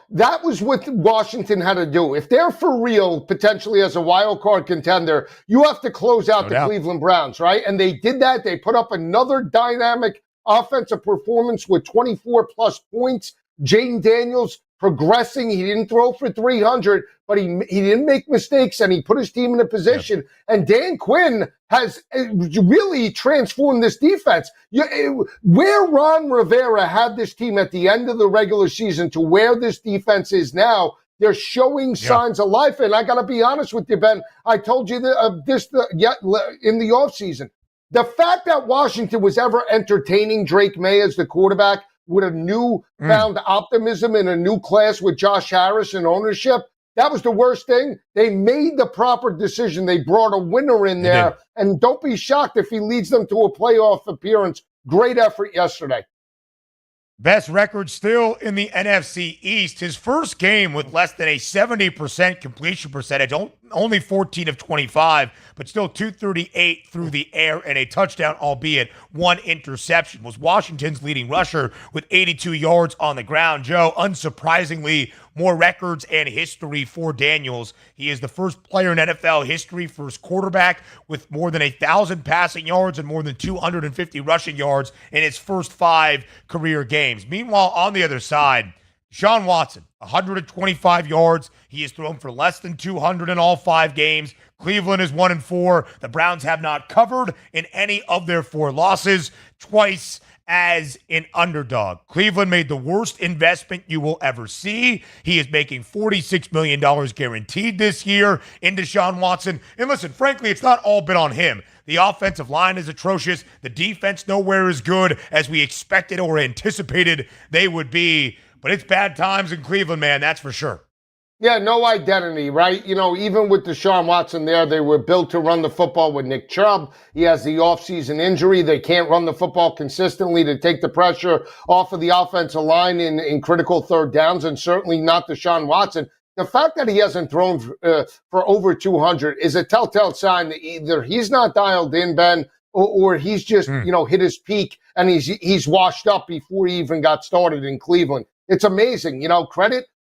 that was what Washington had to do. If they're for real, potentially as a wild card contender, you have to close out the Cleveland Browns, right? And they did that. They put up another dynamic offensive performance with 24-plus points. Jaden Daniels progressing. He didn't throw for 300, but he didn't make mistakes, and he put his team in a position. Yep. And Dan Quinn has really transformed this defense. Where Ron Rivera had this team at the end of the regular season to where this defense is now, they're showing signs of life. And I got to be honest with you, Ben, I told you this in the offseason. The fact that Washington was ever entertaining Drake May as the quarterback with a newfound optimism in a new class with Josh Harris and ownership, that was the worst thing. They made the proper decision. They brought a winner in there. And don't be shocked if he leads them to a playoff appearance. Great effort yesterday. Best record still in the NFC East. His first game with less than a 70% completion percentage, only 14 of 25, but still 238 through the air and a touchdown, albeit 1 interception, was Washington's leading rusher with 82 yards on the ground. Joe, unsurprisingly, more records and history for Daniels. He is the first player in NFL history, first quarterback with more than 1,000 passing yards and more than 250 rushing yards in his first 5 career games. Meanwhile, on the other side, Deshaun Watson, 125 yards. He has thrown for less than 200 in all 5 games. Cleveland is 1-4. The Browns have not covered in any of their 4 losses, twice as an underdog. Cleveland made the worst investment you will ever see. He is making $46 million guaranteed this year in Deshaun Watson. And listen, frankly, it's not all been on him. The offensive line is atrocious. The defense nowhere as good as we expected or anticipated they would be. But it's bad times in Cleveland, man, that's for sure. Yeah, no identity, right? You know, even with Deshaun Watson there, they were built to run the football with Nick Chubb. He has the offseason injury. They can't run the football consistently to take the pressure off of the offensive line in critical third downs, and certainly not Deshaun Watson. The fact that he hasn't thrown for over 200 is a telltale sign that either he's not dialed in, Ben, or he's just, hit his peak and he's washed up before he even got started in Cleveland. It's amazing.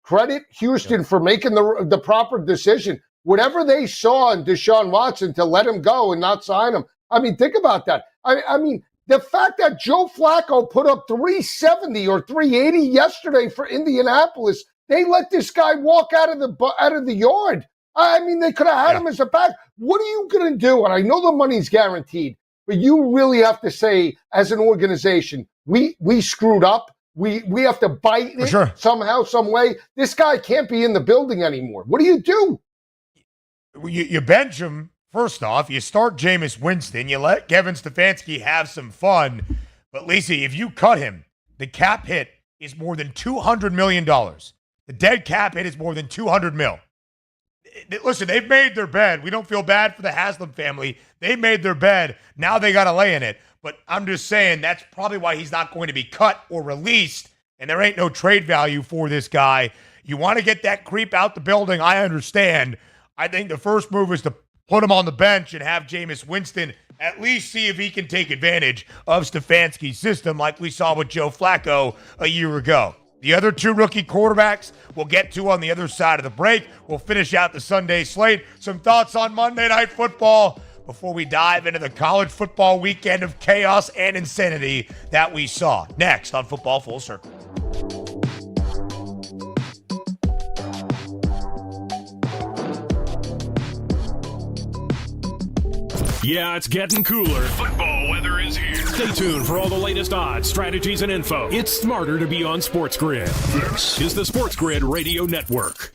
Credit Houston for making the proper decision. Whatever they saw in Deshaun Watson to let him go and not sign him. I mean, think about that. I mean, the fact that Joe Flacco put up 370 or 380 yesterday for Indianapolis, they let this guy walk out of the yard. I mean, they could have had him as a back. What are you going to do? And I know the money's guaranteed, but you really have to say, as an organization, we screwed up. We have to bite it somehow, some way. This guy can't be in the building anymore. What do? You bench him, first off. You start Jameis Winston. You let Kevin Stefanski have some fun. But, Lisa, if you cut him, the cap hit is more than $200 million. The dead cap hit is more than $200 million. Listen, they've made their bed. We don't feel bad for the Haslam family. They made their bed. Now they got to lay in it. But I'm just saying that's probably why he's not going to be cut or released, and there ain't no trade value for this guy. You want to get that creep out the building, I understand. I think the first move is to put him on the bench and have Jameis Winston at least see if he can take advantage of Stefanski's system like we saw with Joe Flacco a year ago. The other two rookie quarterbacks we'll get to on the other side of the break. We'll finish out the Sunday slate. Some thoughts on Monday Night Football before we dive into the college football weekend of chaos and insanity that we saw. Next on Football Full Circle. Yeah, it's getting cooler. Football weather is here. Stay tuned for all the latest odds, strategies, and info. It's smarter to be on SportsGrid. This is the SportsGrid Radio Network.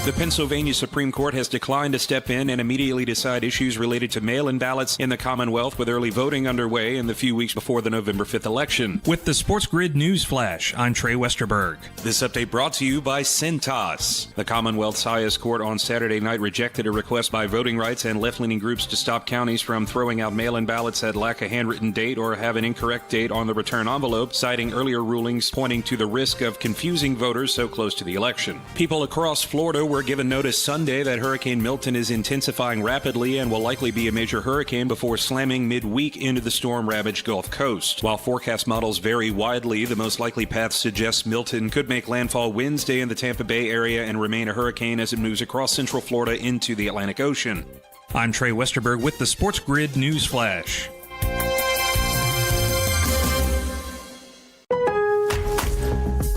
The Pennsylvania Supreme Court has declined to step in and immediately decide issues related to mail-in ballots in the Commonwealth, with early voting underway in the few weeks before the November 5th election. With the SportsGrid News Flash, I'm Trey Westerberg. This update brought to you by Cintas. The Commonwealth's highest court on Saturday night rejected a request by voting rights and left-leaning groups to stop counties from throwing out mail-in ballots that lack a handwritten date or have an incorrect date on the return envelope, citing earlier rulings pointing to the risk of confusing voters so close to the election. People across Florida were given notice Sunday that Hurricane Milton is intensifying rapidly and will likely be a major hurricane before slamming midweek into the storm-ravaged Gulf Coast. While forecast models vary widely, the most likely path suggests Milton could make landfall Wednesday in the Tampa Bay area and remain a hurricane as it moves across central Florida into the Atlantic Ocean. I'm Trey Westerberg with the SportsGrid News Flash.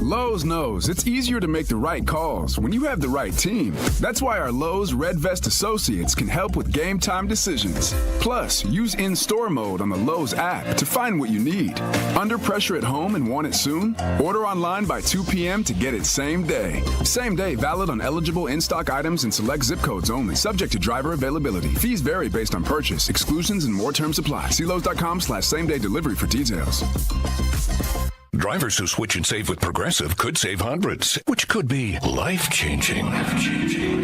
Lowe's knows it's easier to make the right calls when you have the right team. That's why our Lowe's Red Vest associates can help with game time decisions. Plus, use in-store mode on the Lowe's app to find what you need. Under pressure at home and want it soon? Order online by 2 p.m. to get it same day. Same day valid on eligible in-stock items and select zip codes only, subject to driver availability. Fees vary based on purchase. Exclusions and more terms apply. See Lowe's.com/same-day delivery for details. Drivers who switch and save with Progressive could save hundreds, which could be life-changing.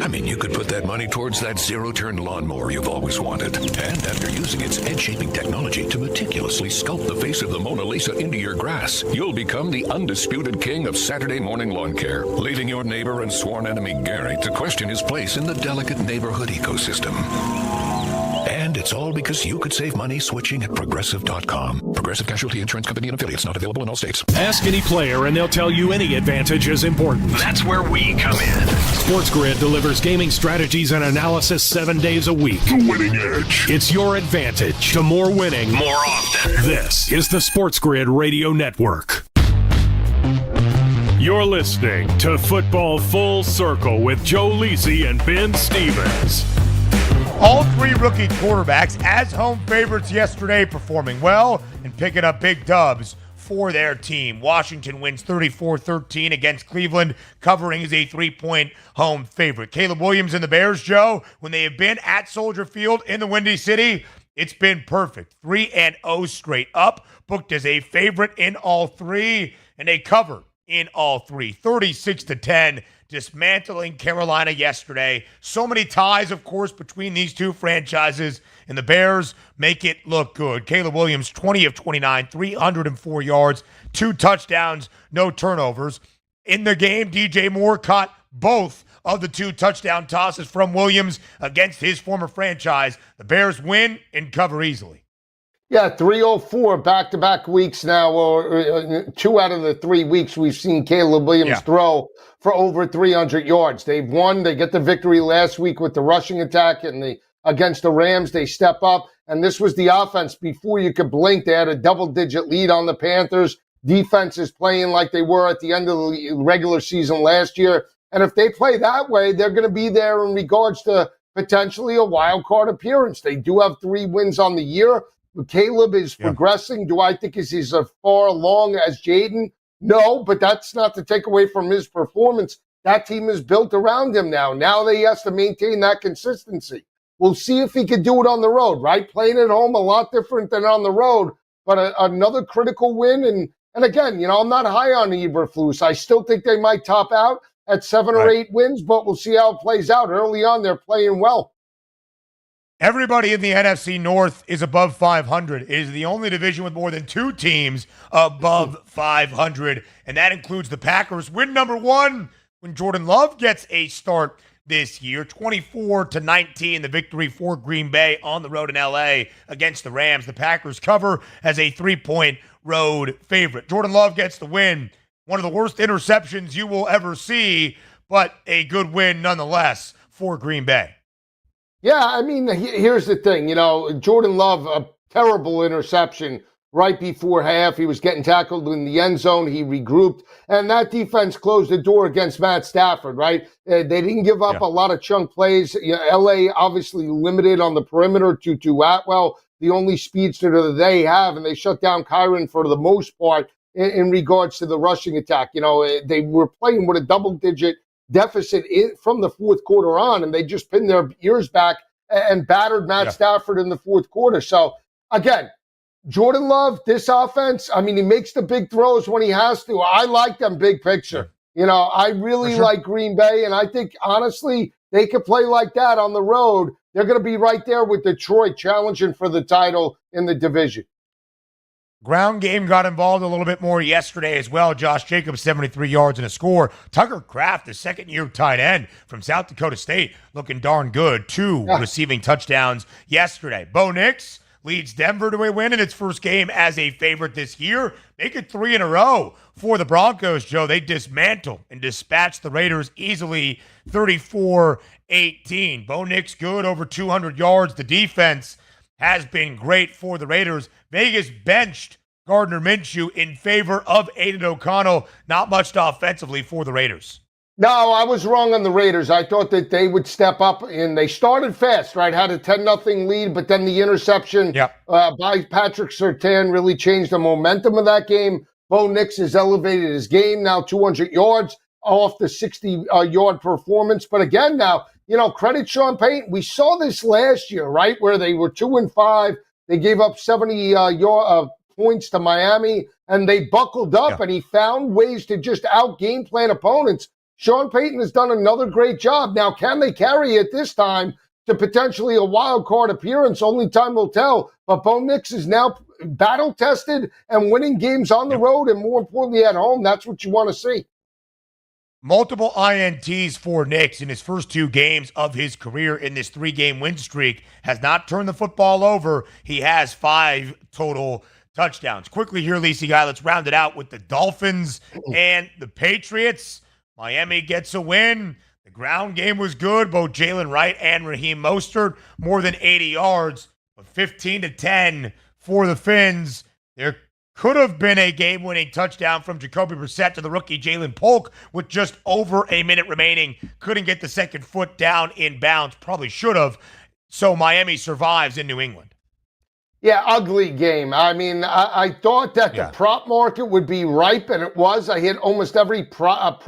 I mean, you could put that money towards that zero-turn lawnmower you've always wanted. And after using its head-shaping technology to meticulously sculpt the face of the Mona Lisa into your grass, you'll become the undisputed king of Saturday morning lawn care, leaving your neighbor and sworn enemy Gary to question his place in the delicate neighborhood ecosystem. And it's all because you could save money switching at Progressive.com. Progressive Casualty Insurance Company and affiliates, not available in all states. Ask any player and they'll tell you any advantage is important. That's where we come in. SportsGrid delivers gaming strategies and analysis 7 days a week. The winning edge. It's your advantage to more winning more often. This is the SportsGrid Radio Network. You're listening to Football Full Circle with Joe Lisi and Ben Stevens. All three rookie quarterbacks as home favorites yesterday, performing well and picking up big dubs for their team. Washington wins 34-13 against Cleveland. Covering is a 3-point home favorite. Caleb Williams and the Bears, Joe, when they have been at Soldier Field in the Windy City, it's been perfect. 3-0 straight up. Booked as a favorite in all three, and they covered in all three. 36-10. Dismantling Carolina yesterday. So many ties, of course, between these two franchises, and the Bears make it look good. Caleb Williams, 20 of 29, 304 yards, 2 touchdowns, no turnovers. In the game, DJ Moore caught both of the 2 touchdown tosses from Williams against his former franchise. The Bears win and cover easily. Yeah, 304 back-to-back weeks now, or 2 out of the 3 weeks we've seen Caleb Williams throw for over 300 yards. They've won. They get the victory last week with the rushing attack, and against the Rams, they step up. And this was the offense before you could blink. They had a double-digit lead on the Panthers. Defense is playing like they were at the end of the regular season last year. And if they play that way, they're going to be there in regards to potentially a wild card appearance. They do have 3 wins on the year. Caleb is progressing. Do I think he's as far along as Jaden? No, but that's not to take away from his performance. That team is built around him now. Now he has to maintain that consistency. We'll see if he can do it on the road, right? Playing at home, a lot different than on the road, but another critical win. And again, I'm not high on Eberflus. I still think they might top out at 7 or 8 wins, but we'll see how it plays out. Early on, they're playing well. Everybody in the NFC North is above 500. It is the only division with more than 2 teams above 500, and that includes the Packers. Win number 1 when Jordan Love gets a start this year, 24-19, the victory for Green Bay on the road in L.A. against the Rams. The Packers cover as a 3-point road favorite. Jordan Love gets the win. One of the worst interceptions you will ever see, but a good win nonetheless for Green Bay. Yeah, I mean, here's the thing. Jordan Love, a terrible interception right before half. He was getting tackled in the end zone. He regrouped, and that defense closed the door against Matt Stafford, right? They didn't give up a lot of chunk plays. L.A. obviously limited on the perimeter to Atwell, the only speedster that they have, and they shut down Kyron for the most part in regards to the rushing attack. They were playing with a double-digit deficit from the fourth quarter on, and they just pinned their ears back and battered Matt Stafford in the fourth quarter. So, again, Jordan Love, this offense, I mean, he makes the big throws when he has to. I like them big picture. I really like Green Bay, and I think, honestly, they could play like that on the road. They're going to be right there with Detroit challenging for the title in the division. Ground game got involved a little bit more yesterday as well. Josh Jacobs, 73 yards and a score. Tucker Kraft, the second-year tight end from South Dakota State, looking darn good. 2 receiving touchdowns yesterday. Bo Nix leads Denver to a win in its first game as a favorite this year. Make it 3 in a row for the Broncos, Joe. They dismantle and dispatch the Raiders easily, 34-18. Bo Nix good, over 200 yards. The defense has been great for the Raiders. Vegas benched Gardner Minshew in favor of Aiden O'Connell. Not much offensively for the Raiders. No, I was wrong on the Raiders. I thought that they would step up, and they started fast, right? Had a 10-0 lead, but then the interception by Patrick Surtain really changed the momentum of that game. Bo Nix has elevated his game, now 200 yards off the 60-yard performance. But again now, credit Sean Payton. We saw this last year, right, where they were 2-5. They gave up 70 points to Miami, and they buckled up, and he found ways to just out-game plan opponents. Sean Payton has done another great job. Now, can they carry it this time to potentially a wild card appearance? Only time will tell. But Bo Nix is now battle-tested and winning games on the road, and more importantly at home. That's what you want to see. Multiple INTs for Nix in his first 2 games of his career in this 3-game win streak. Has not turned the football over. He has 5 total touchdowns. Quickly here, Lacey Guy, let's round it out with the Dolphins and the Patriots. Miami gets a win. The ground game was good. Both Jalen Wright and Raheem Mostert, more than 80 yards. But 15-10 for the Fins. There could have been a game-winning touchdown from Jacoby Brissett to the rookie Jalen Polk with just over a minute remaining. Couldn't get the second foot down in bounds. Probably should have. So Miami survives in New England. Yeah, ugly game. I mean, I thought that the prop market would be ripe, and it was. I hit almost every prop,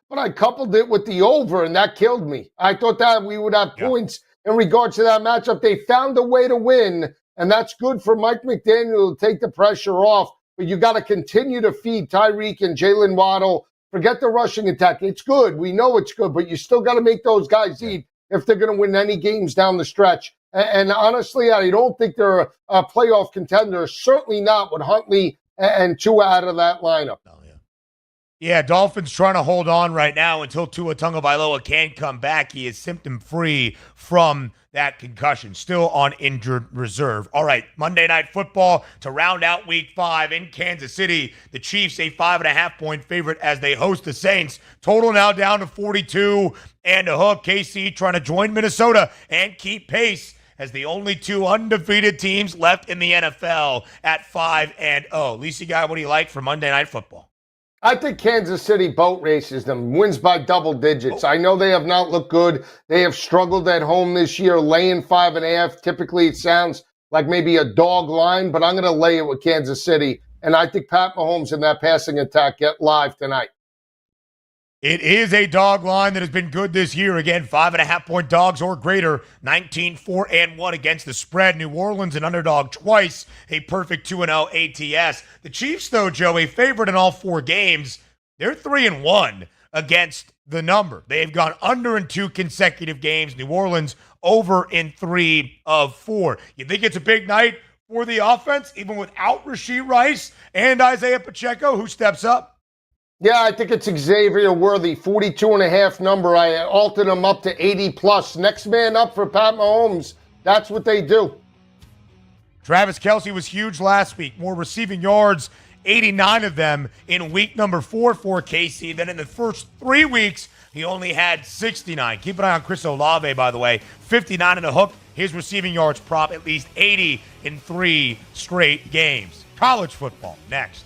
but I coupled it with the over, and that killed me. I thought that we would have points in regards to that matchup. They found a way to win, and that's good for Mike McDaniel to take the pressure off. But you got to continue to feed Tyreek and Jalen Waddle. Forget the rushing attack. It's good. We know it's good, but you still got to make those guys eat if they're going to win any games down the stretch. And honestly, I don't think they're a playoff contender. Certainly not with Huntley and Tua out of that lineup. Yeah, Dolphins trying to hold on right now until Tua Tagovailoa can come back. He is symptom-free from that concussion, still on injured reserve. All right, Monday Night Football to round out Week 5 in Kansas City. The Chiefs a 5.5-point favorite as they host the Saints. Total now down to 42 and a hook. KC trying to join Minnesota and keep pace as the only two undefeated teams left in the NFL at 5-0. Lisa Guy, what do you like for Monday Night Football? I think Kansas City boat races them, wins by double digits. I know they have not looked good. They have struggled at home this year, laying 5.5. Typically, it sounds like maybe a dog line, but I'm going to lay it with Kansas City. And I think Pat Mahomes and that passing attack get live tonight. It is a dog line that has been good this year. Again, 5.5-point dogs or greater. 19-4-1 against the spread. New Orleans an underdog twice. A perfect 2-0 ATS. The Chiefs, though, Joe, a favorite in all 4 games. They're 3-1 against the number. They've gone under in 2 consecutive games. New Orleans over in 3 of 4. You think it's a big night for the offense, even without Rashee Rice and Isaiah Pacheco, who steps up? Yeah, I think it's Xavier Worthy, 42.5 number. I altered him up to 80+. Next man up for Pat Mahomes. That's what they do. Travis Kelce was huge last week. More receiving yards, 89 of them in week number 4 for KC. Then in the first 3 weeks, he only had 69. Keep an eye on Chris Olave, by the way. 59 and a hook. His receiving yards prop at least 80 in 3 straight games. College football next.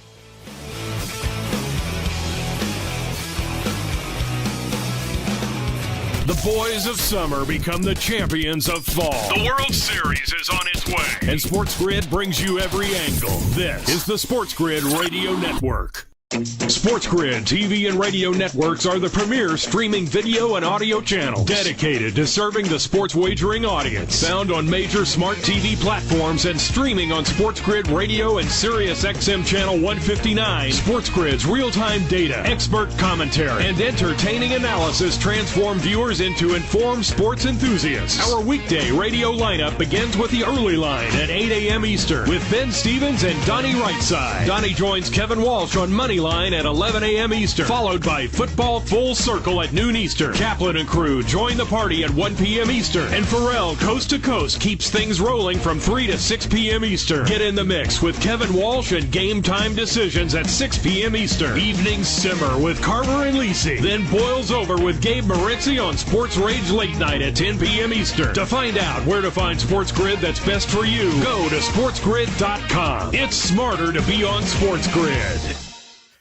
The boys of summer become the champions of fall. The World Series is on its way. And SportsGrid brings you every angle. This is the SportsGrid Radio Network. SportsGrid TV and radio networks are the premier streaming video and audio channels dedicated to serving the sports wagering audience. Found on major smart TV platforms and streaming on SportsGrid Radio and SiriusXM Channel 159. SportsGrid's real-time data, expert commentary, and entertaining analysis transform viewers into informed sports enthusiasts. Our weekday radio lineup begins with the early line at 8 a.m. Eastern with Ben Stevens and Donnie Rightside. Donnie joins Kevin Walsh on Money Line at 11 a.m. Eastern, followed by Football Full Circle at noon Eastern. Kaplan and crew join the party at 1 p.m. Eastern, and Pharrell Coast to Coast keeps things rolling from 3 to 6 p.m. Eastern. Get in the mix with Kevin Walsh and Game Time Decisions at 6 p.m. Eastern. Evenings simmer with Carver and Lisi, then boils over with Gabe Moritzi on Sports Rage Late Night at 10 p.m. Eastern. To find out where to find SportsGrid that's best for you, go to sportsgrid.com. It's smarter to be on SportsGrid.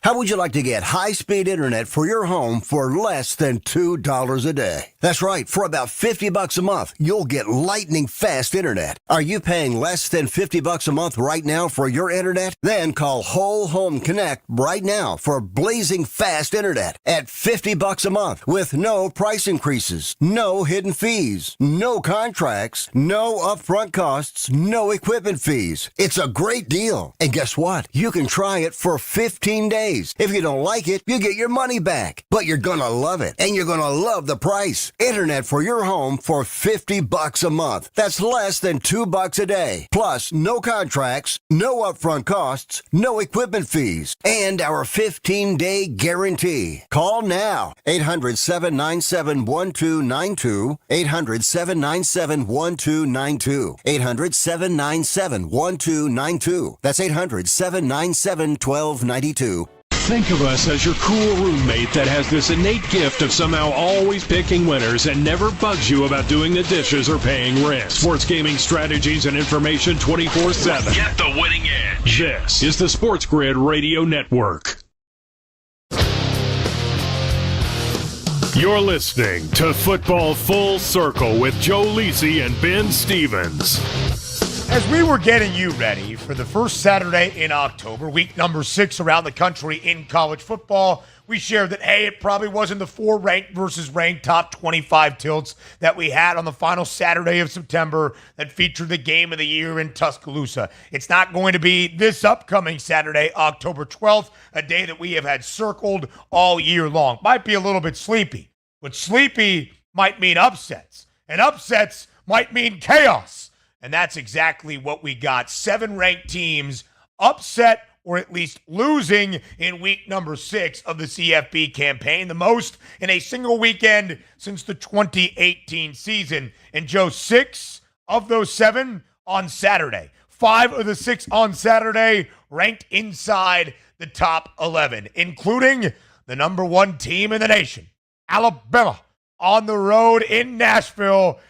How would you like to get high-speed internet for your home for less than $2 a day? That's right. For about $50 a month, you'll get lightning-fast internet. Are you paying less than $50 a month right now for your internet? Then call Whole Home Connect right now for blazing fast internet at $50 a month with no price increases, no hidden fees, no contracts, no upfront costs, no equipment fees. It's a great deal. And guess what? You can try it for 15 days. If you don't like it, you get your money back. But you're gonna love it, and you're gonna love the price. Internet for your home for $50 a month. That's less than $2 a day. Plus, no contracts, no upfront costs, no equipment fees, and our 15-day guarantee. Call now. 800-797-1292. 800-797-1292. 800-797-1292. That's 800-797-1292. Think of us as your cool roommate that has this innate gift of somehow always picking winners and never bugs you about doing the dishes or paying rent. Sports gaming strategies and information 24/7. Get the winning edge. This is the SportsGrid Radio Network. You're listening to Football Full Circle with Joe Lisi and Ben Stevens. As we were getting you ready for the first Saturday in October, week number 6 around the country in college football, we shared that, hey, it probably wasn't the 4 ranked versus ranked top 25 tilts that we had on the final Saturday of September that featured the game of the year in Tuscaloosa. It's not going to be this upcoming Saturday, October 12th, a day that we have had circled all year long. Might be a little bit sleepy, but sleepy might mean upsets, and upsets might mean chaos. And that's exactly what we got. 7 ranked teams upset or at least losing in week number 6 of the CFB campaign, the most in a single weekend since the 2018 season. And Joe, 6 of those 7 on Saturday. 5 of the 6 on Saturday ranked inside the top 11, including the number 1 team in the nation, Alabama, on the road in Nashville.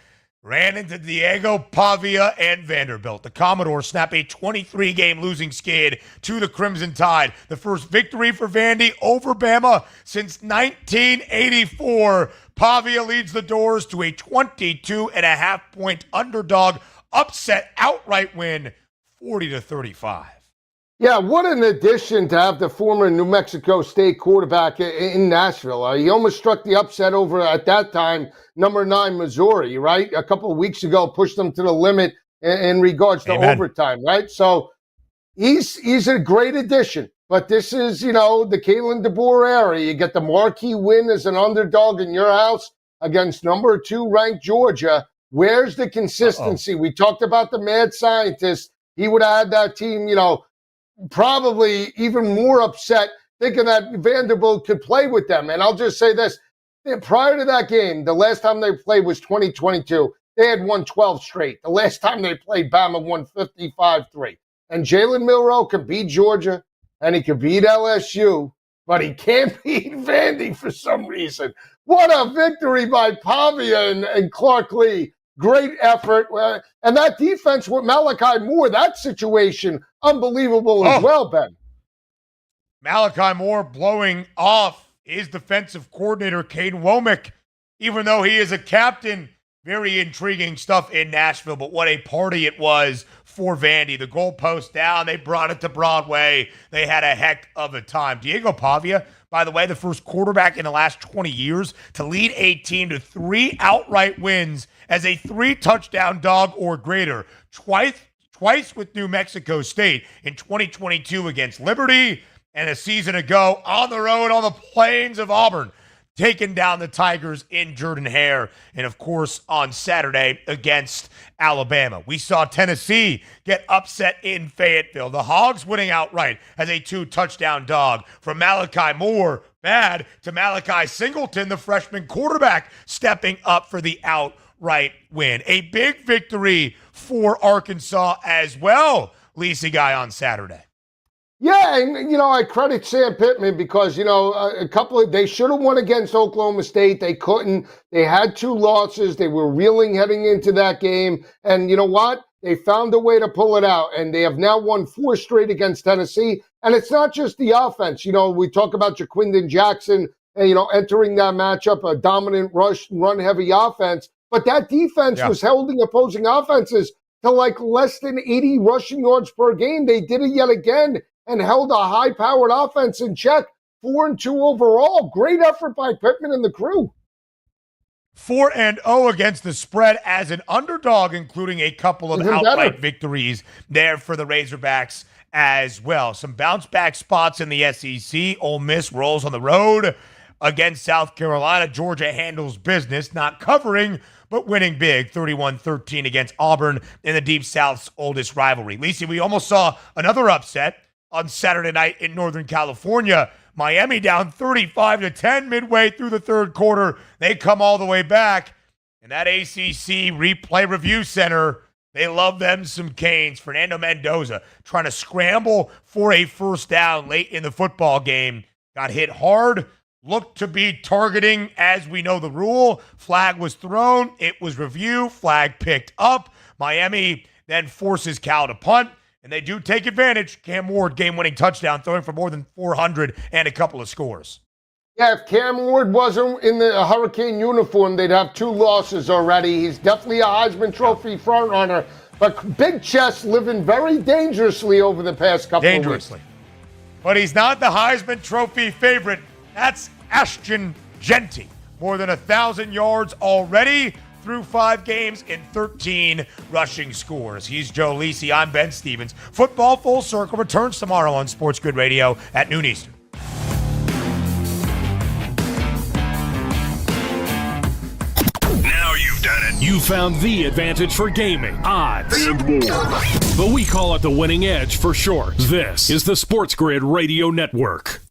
Ran into Diego Pavia and Vanderbilt. The Commodores snap a 23-game losing skid to the Crimson Tide. The first victory for Vandy over Bama since 1984. Pavia leads the Doors to a 22.5-point underdog upset outright win, 40-35. Yeah, what an addition to have the former New Mexico State quarterback in Nashville. He almost struck the upset over, at that time, number 9 Missouri, right? A couple of weeks ago, pushed them to the limit in regards to overtime, right? So he's a great addition. But this is, the Kalen DeBoer era. You get the marquee win as an underdog in your house against number 2 ranked Georgia. Where's the consistency? We talked about the mad scientist. He would have had that team, probably even more upset thinking that Vanderbilt could play with them. And I'll just say this. Prior to that game, the last time they played was 2022. They had won 12 straight. The last time they played, Bama won 55-3. And Jalen Milroe could beat Georgia, and he could beat LSU, but he can't beat Vandy for some reason. What a victory by Pavia and Clark Lee. Great effort. And that defense with Malachi Moore, that situation, unbelievable as well, Ben. Malachi Moore blowing off his defensive coordinator, Caden Womack, even though he is a captain. Very intriguing stuff in Nashville, but what a party it was for Vandy. The goalpost down, they brought it to Broadway. They had a heck of a time. Diego Pavia, by the way, the first quarterback in the last 20 years to lead a team to 3 outright wins as a 3-touchdown dog or greater. Twice with New Mexico State in 2022 against Liberty, and a season ago on the road on the plains of Auburn, taking down the Tigers in Jordan-Hare, and of course on Saturday against Alabama. We saw Tennessee get upset in Fayetteville. The Hogs winning outright as a 2-touchdown dog from Malachi Moore, bad, to Malachi Singleton, the freshman quarterback, stepping up for the outright win. A big victory for Arkansas as well, Lisa Guy, on Saturday. Yeah, and, I credit Sam Pittman because, they should have won against Oklahoma State. They couldn't. They had 2 losses. They were reeling heading into that game. And you know what? They found a way to pull it out. And they have now won 4 straight against Tennessee. And it's not just the offense. We talk about Jaquindon Jackson, entering that matchup, a dominant rush, run-heavy offense. But that defense was holding opposing offenses to less than 80 rushing yards per game. They did it yet again and held a high-powered offense in check, 4-2 overall. Great effort by Pittman and the crew. 4-0 against the spread as an underdog, including a couple of outright victories there for the Razorbacks as well. Some bounce-back spots in the SEC. Ole Miss rolls on the road against South Carolina. Georgia handles business, not covering, but winning big, 31-13 against Auburn in the Deep South's oldest rivalry. Lisa, we almost saw another upset on Saturday night in Northern California. Miami down 35-10 midway through the third quarter. They come all the way back. And that ACC Replay Review Center, they love them some Canes. Fernando Mendoza trying to scramble for a first down late in the football game. Got hit hard. Looked to be targeting, as we know the rule. Flag was thrown. It was review. Flag picked up. Miami then forces Cal to punt. And they do take advantage. Cam Ward, game-winning touchdown, throwing for more than 400 and a couple of scores. Yeah, if Cam Ward wasn't in the Hurricane uniform, they'd have 2 losses already. He's definitely a Heisman Trophy frontrunner. But Big Chess living very dangerously over the past couple of weeks. But he's not the Heisman Trophy favorite. That's Ashton Genty. More than 1,000 yards already through 5 games in 13 rushing scores. He's Joe Lisi. I'm Ben Stevens. Football Full Circle returns tomorrow on SportsGrid Radio at noon Eastern. Now you've done it. You found the advantage for gaming, odds, and more. But we call it the winning edge for short. This is the SportsGrid Radio Network.